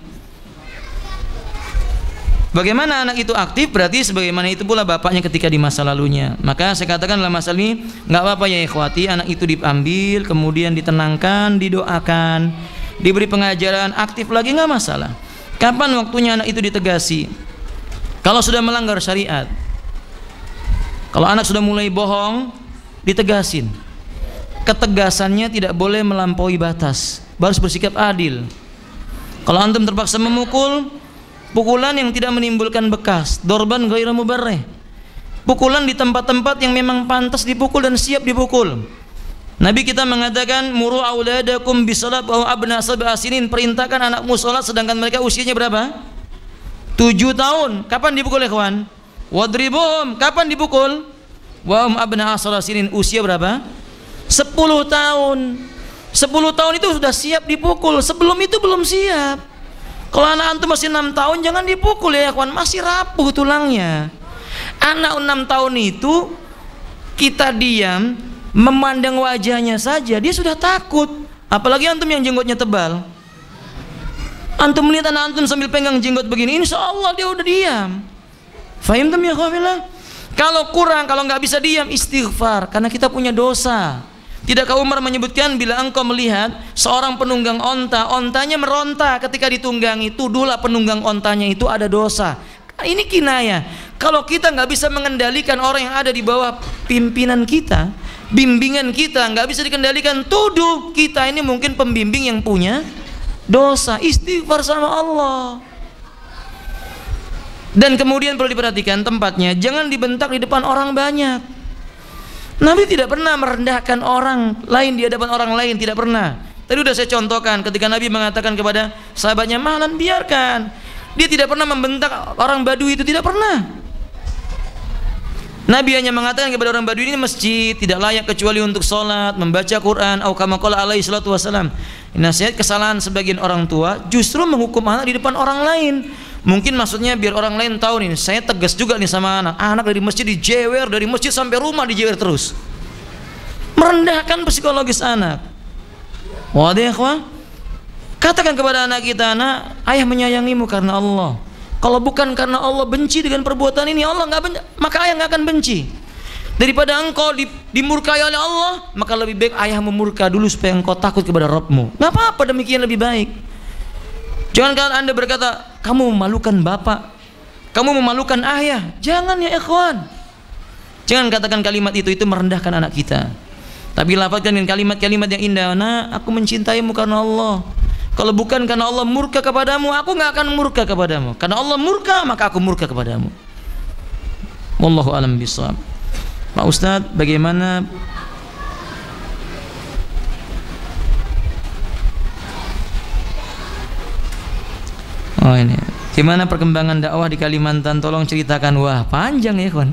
Bagaimana anak itu aktif, berarti sebagaimana itu pula bapaknya ketika di masa lalunya. Maka saya katakan dalam masalah ini nggak apa-apa ya ikhwati, anak itu diambil, kemudian ditenangkan, didoakan, diberi pengajaran, aktif lagi, nggak masalah. Kapan waktunya anak itu ditegasi? Kalau sudah melanggar syariat, kalau anak sudah mulai bohong, ditegasin. Ketegasannya tidak boleh melampaui batas, harus bersikap adil. Kalau antum terpaksa memukul, pukulan yang tidak menimbulkan bekas, dorban ghairu mubarrih. Pukulan di tempat-tempat yang memang pantas dipukul dan siap dipukul. Nabi kita mengatakan, muru auladakum bisalat wa abna sab'a sinin, perintahkan anakmu salat sedangkan mereka usianya berapa? 7 tahun. Kapan dipukul ya kawan? Wadribuhum, kapan dipukul? Wa abna asra sinin, usia berapa? 10 tahun. 10 tahun itu sudah siap dipukul, sebelum itu belum siap. Kalau anak antum masih 6 tahun jangan dipukul ya kawan, masih rapuh tulangnya. Anak 6 tahun itu kita diam, memandang wajahnya saja dia sudah takut. Apalagi antum yang jenggotnya tebal. Antum melihat anak antum sambil pegang jenggot begini, insya Allah dia udah diam. Fahimtum ya kawan? Kalau kurang, kalau nggak bisa diam, istighfar, karena kita punya dosa. Tidakkah Umar menyebutkan, bila engkau melihat seorang penunggang onta, ontanya meronta ketika ditunggangi, tuduhlah penunggang ontanya itu ada dosa. Ini kinayah. Kalau kita nggak bisa mengendalikan orang yang ada di bawah pimpinan kita, bimbingan kita nggak bisa dikendalikan, tuduh kita ini mungkin pembimbing yang punya dosa. Istighfar sama Allah. Dan kemudian perlu diperhatikan tempatnya, jangan dibentak di depan orang banyak. Nabi tidak pernah merendahkan orang lain di hadapan orang lain, tidak pernah. Tadi sudah saya contohkan ketika Nabi mengatakan kepada sahabatnya, "Mahlan, biarkan." Dia tidak pernah membentak orang Badui, itu tidak pernah. Nabi hanya mengatakan kepada orang Badui, ini masjid tidak layak kecuali untuk sholat, membaca Quran, atau kama qala alaihi salatu wasalam. Nasihat kesalahan sebagian orang tua justru menghukum anak di depan orang lain. Mungkin maksudnya biar orang lain tahu nih, saya tegas juga nih sama anak. Anak dari masjid dijewer, dari masjid sampai rumah dijewer terus. Merendahkan psikologis anak. Wadah ikhwah. Katakan kepada anak kita, nak, ayah menyayangimu karena Allah. Kalau bukan karena Allah benci dengan perbuatan ini, Allah nggak benci, maka ayah nggak akan benci. Daripada engkau dimurkai oleh Allah, maka lebih baik ayah memurka dulu supaya engkau takut kepada Rabbmu. Nggak apa-apa, demikian lebih baik. Jangan kalau anda berkata, kamu memalukan bapak, kamu memalukan ayah. Jangan ya ikhwan. Jangan katakan kalimat itu merendahkan anak kita. Tapi lafazkan dengan kalimat-kalimat yang indah. Nah, aku mencintaimu karena Allah. Kalau bukan karena Allah murka kepadamu, aku nggak akan murka kepadamu. Karena Allah murka, maka aku murka kepadamu. Wallahu a'lam bishawab. Pak Ustadz, bagaimana ini? Gimana perkembangan dakwah di Kalimantan? Tolong ceritakan. Wah, panjang ya, kawan.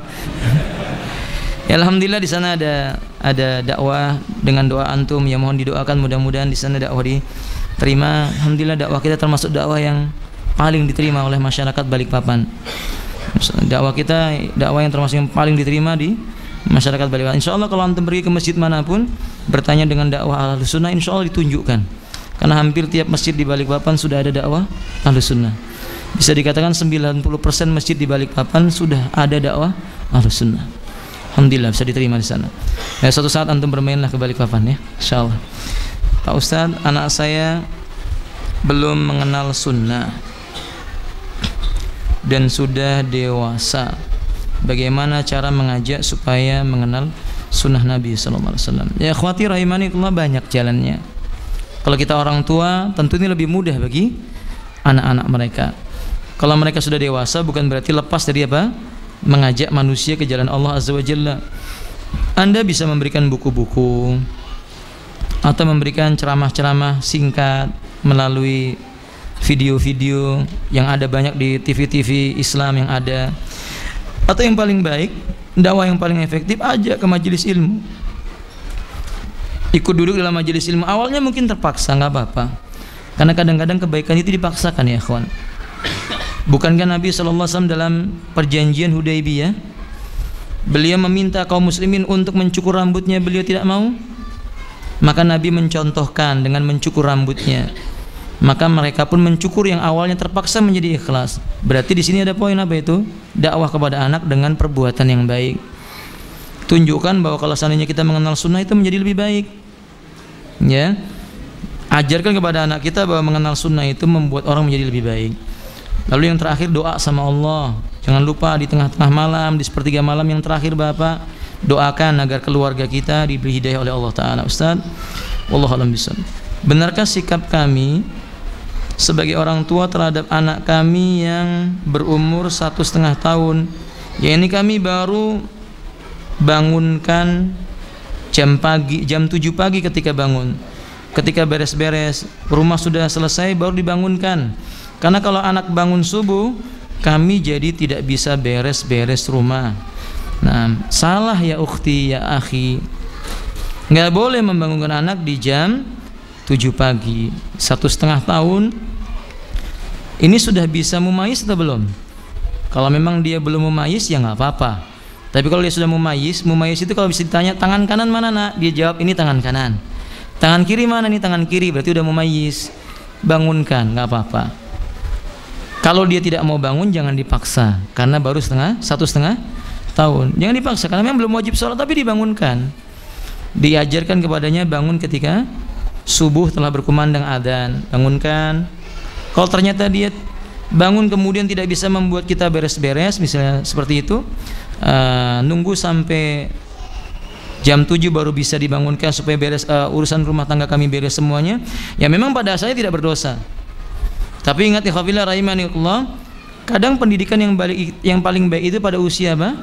Ya, alhamdulillah di sana ada dakwah dengan doa antum. Ya mohon didoakan, mudah-mudahan di sana dakwah diterima. Alhamdulillah dakwah kita termasuk dakwah yang paling diterima oleh masyarakat Balikpapan. Dakwah kita dakwah yang termasuk yang paling diterima di masyarakat Balikpapan. Insya Allah kalau antum pergi ke masjid manapun bertanya dengan dakwah Ahlus Sunnah, insya Allah ditunjukkan. Karena hampir tiap masjid di Balikpapan sudah ada dakwah Ahlus Sunnah. Bisa dikatakan 90% masjid di Balikpapan sudah ada dakwah Ahlus Sunnah. Alhamdulillah bisa diterima di sana. Ya, suatu saat antum bermainlah ke Balikpapan ya, insya Allah. Pak Ustadz, anak saya belum mengenal sunnah dan sudah dewasa. Bagaimana cara mengajak supaya mengenal sunnah Nabi SAW? Ya khawatir rahimanikullah, banyak jalannya. Kalau kita orang tua tentu ini lebih mudah bagi anak-anak mereka. Kalau mereka sudah dewasa bukan berarti lepas dari apa? Mengajak manusia ke jalan Allah Azza wa Jalla. Anda bisa memberikan buku-buku atau memberikan ceramah-ceramah singkat melalui video-video yang ada banyak di TV-TV Islam yang ada. Atau yang paling baik, dakwah yang paling efektif, ajak ke majelis ilmu. Ikut duduk dalam majelis ilmu. Awalnya mungkin terpaksa, nggak apa-apa. Karena kadang-kadang kebaikan itu dipaksakan ya ikhwan. Bukankah Nabi SAW dalam perjanjian Hudaybiyah, beliau meminta kaum muslimin untuk mencukur rambutnya, beliau tidak mau. Maka Nabi mencontohkan dengan mencukur rambutnya. Maka mereka pun mencukur yang awalnya terpaksa menjadi ikhlas. Berarti di sini ada poin apa itu? Dakwah kepada anak dengan perbuatan yang baik. Tunjukkan bahwa kalau seandainya kita mengenal sunnah itu menjadi lebih baik. Ya, ajarkan kepada anak kita bahwa mengenal sunnah itu membuat orang menjadi lebih baik. Lalu yang terakhir, doa sama Allah. Jangan lupa di tengah-tengah malam, di sepertiga malam yang terakhir Bapak, doakan agar keluarga kita diberi hidayah oleh Allah Ta'ala. Ustaz, wallahu a'lam bishawab. Benarkah sikap kami sebagai orang tua terhadap anak kami yang berumur 1,5 tahun, ya ini kami baru bangunkan jam 7 pagi ketika bangun, ketika beres-beres rumah sudah selesai baru dibangunkan. Karena kalau anak bangun subuh kami jadi tidak bisa beres-beres rumah. Nah, salah ya ukhti ya akhi, nggak boleh membangunkan anak di jam 7 pagi. 1,5 tahun ini sudah bisa mumayyiz atau belum? Kalau memang dia belum mumayyiz ya nggak apa-apa. Tapi kalau dia sudah mumayyiz itu kalau bisa ditanya tangan kanan mana nak, dia jawab ini tangan kanan. Tangan kiri mana, nih tangan kiri, berarti udah mumayyiz. Bangunkan, nggak apa-apa. Kalau dia tidak mau bangun jangan dipaksa, karena baru 1,5 tahun. Jangan dipaksa karena memang belum wajib sholat, tapi dibangunkan. Diajarkan kepadanya bangun ketika subuh telah berkumandang adzan, bangunkan. Kalau ternyata dia bangun kemudian tidak bisa membuat kita beres-beres, misalnya seperti itu, nunggu sampai jam 7 baru bisa dibangunkan supaya beres urusan rumah tangga kami beres semuanya, ya memang pada asalnya tidak berdosa. Tapi ingat ikhwafillah rahimanillah, kadang pendidikan yang paling baik itu pada usia apa?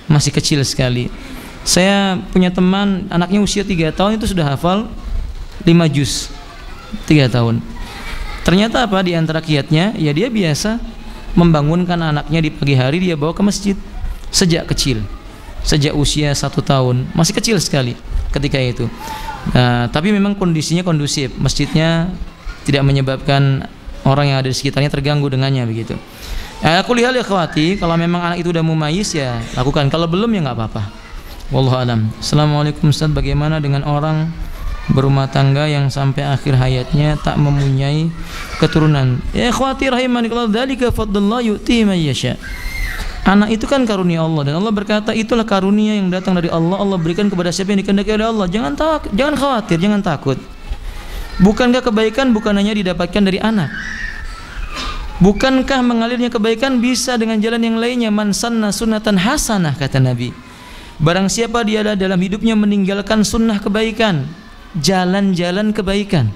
Masih kecil sekali. Saya punya teman anaknya usia 3 tahun itu sudah hafal 5 juz 3 tahun. Ternyata apa? Di antara kiatnya ya dia biasa membangunkan anaknya di pagi hari, dia bawa ke masjid sejak kecil, sejak usia 1 tahun, masih kecil sekali ketika itu. Nah, tapi memang kondisinya kondusif, masjidnya tidak menyebabkan orang yang ada di sekitarnya terganggu dengannya begitu. Aku lihat ya khawati, kalau memang anak itu udah mumayyiz ya lakukan, kalau belum ya nggak apa-apa. Wallahu alam. Assalamualaikum Ustaz, bagaimana dengan orang berumah tangga yang sampai akhir hayatnya tak mempunyai keturunan? Ya khawati rahimanillah, dzalika fadlullah yu'ti man yasha. Anak itu kan karunia Allah, dan Allah berkata itulah karunia yang datang dari Allah, Allah berikan kepada siapa yang dikehendaki oleh Allah. Jangan khawatir, jangan takut. Bukankah kebaikan bukan hanya didapatkan dari anak? Bukankah mengalirnya kebaikan bisa dengan jalan yang lainnya? Man sanna sunnatan hasanah, kata Nabi. Barang siapa dia dalam hidupnya meninggalkan sunnah kebaikan, jalan-jalan kebaikan,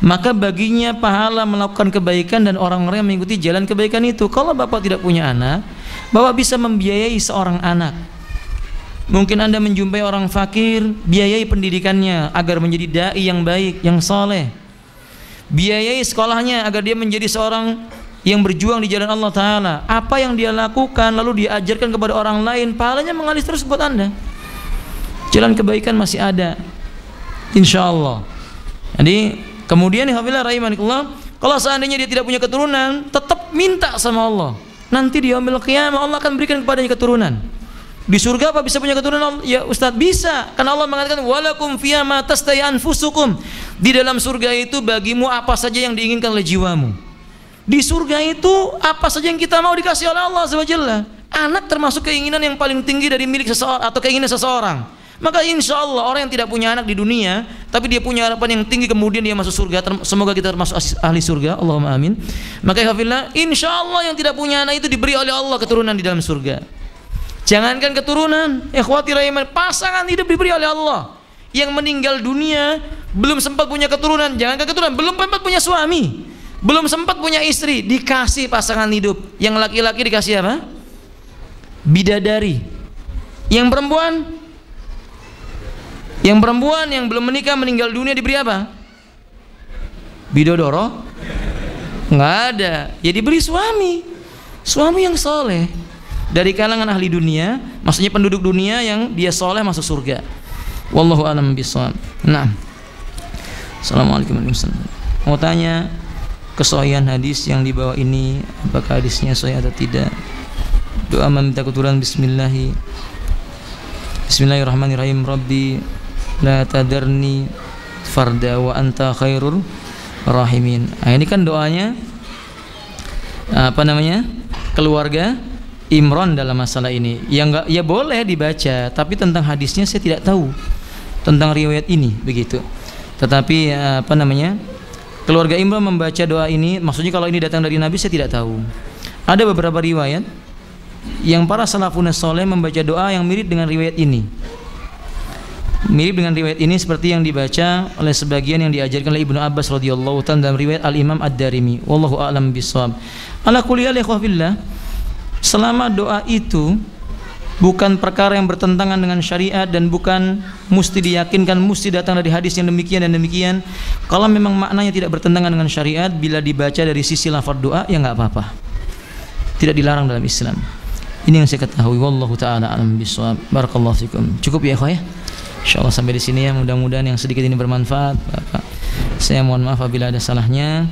maka baginya pahala melakukan kebaikan dan orang-orang yang mengikuti jalan kebaikan itu. Kalau bapak tidak punya anak, bapak bisa membiayai seorang anak. Mungkin Anda menjumpai orang fakir, biayai pendidikannya agar menjadi dai yang baik, yang soleh. Biayai sekolahnya agar dia menjadi seorang yang berjuang di jalan Allah Ta'ala. Apa yang dia lakukan lalu diajarkan kepada orang lain, pahalanya mengalir terus buat Anda. Jalan kebaikan masih ada, insya Allah. Jadi kemudian alhamdulillah rahimakumullah, kalau seandainya dia tidak punya keturunan, tetap minta sama Allah. nanti di yaumil qiyamah Allah akan berikan kepadanya keturunan. Di surga apa bisa punya keturunan? Ya Ustaz, bisa. Karena Allah mengatakan walakum fiha ma tastahi anfusukum. Di dalam surga itu bagimu apa saja yang diinginkan oleh jiwamu. Di surga itu apa saja yang kita mau dikasih oleh Allah Subhanahu wa Ta'ala. Anak termasuk keinginan yang paling tinggi dari milik seseorang atau keinginan seseorang. Maka insya Allah orang yang tidak punya anak di dunia tapi dia punya harapan yang tinggi kemudian dia masuk surga, semoga kita termasuk ahli surga, Allahumma amin. Maka hafillah, insya Allah yang tidak punya anak itu diberi oleh Allah keturunan di dalam surga. Jangankan keturunan, ikhwati rahiman, pasangan hidup diberi oleh Allah. Yang meninggal dunia belum sempat punya keturunan, jangankan keturunan, belum sempat punya suami, belum sempat punya istri, dikasih pasangan hidup. Yang laki-laki dikasih apa? Bidadari. Yang perempuan yang belum menikah meninggal dunia diberi apa? Bidodoro? Nggak ada. Ya diberi suami yang soleh dari kalangan ahli dunia, maksudnya penduduk dunia yang dia soleh masuk surga. Wallahu a'lam bishawab. Nah, assalamualaikum warahmatullahi wabarakatuh. Mau tanya kesahihan hadis yang dibawa ini, apakah hadisnya sahih atau tidak? Doa meminta keturunan. Bismillahirrahmanirrahim. Rabbi la tadarni farda wa anta khairur rahimin. Nah, ini kan doanya keluarga Imran dalam masalah ini. Ya boleh dibaca, tapi tentang hadisnya saya tidak tahu, tentang riwayat ini begitu. Tetapi keluarga Imran membaca doa ini, maksudnya kalau ini datang dari Nabi saya tidak tahu. Ada beberapa riwayat yang para salafun saleh membaca doa yang mirip dengan riwayat ini. Mirip dengan riwayat ini seperti yang dibaca oleh sebagian yang diajarkan oleh Ibnu Abbas radhiyallahu ta'ala dalam riwayat Al-Imam Ad-Darimi. Wallahu a'lam bishawab. Ala kulli hal ikhwafillah, selama doa itu bukan perkara yang bertentangan dengan syariat dan bukan mesti diyakinkan mesti datang dari hadis yang demikian dan demikian, kalau memang maknanya tidak bertentangan dengan syariat, bila dibaca dari sisi lafaz doa ya enggak apa-apa. Tidak dilarang dalam Islam. Ini yang saya ketahui. Wallahu ta'ala a'lam bishawab. Barakallahu fikum. Cukup ya ikhwah ya? Insyaallah sampai di sini ya, mudah-mudahan yang sedikit ini bermanfaat. Bapak, saya mohon maaf apabila ada salahnya.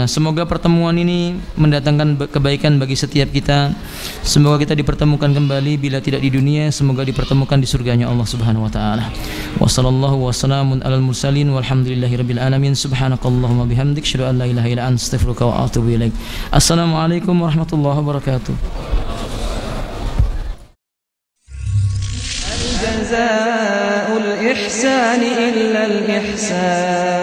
Semoga pertemuan ini mendatangkan kebaikan bagi setiap kita. Semoga kita dipertemukan kembali, bila tidak di dunia semoga dipertemukan di surganya Allah Subhanahu wa taala. Wassallallahu wassalamun alal mursalin walhamdulillahirabbil alamin. Subhanakallahumma bihamdik asyhadu an la ilaha illa anta astaghfiruka wa atubu ilaik. Assalamualaikum warahmatullahi wabarakatuh. جزاء الإحسان إلا الإحسان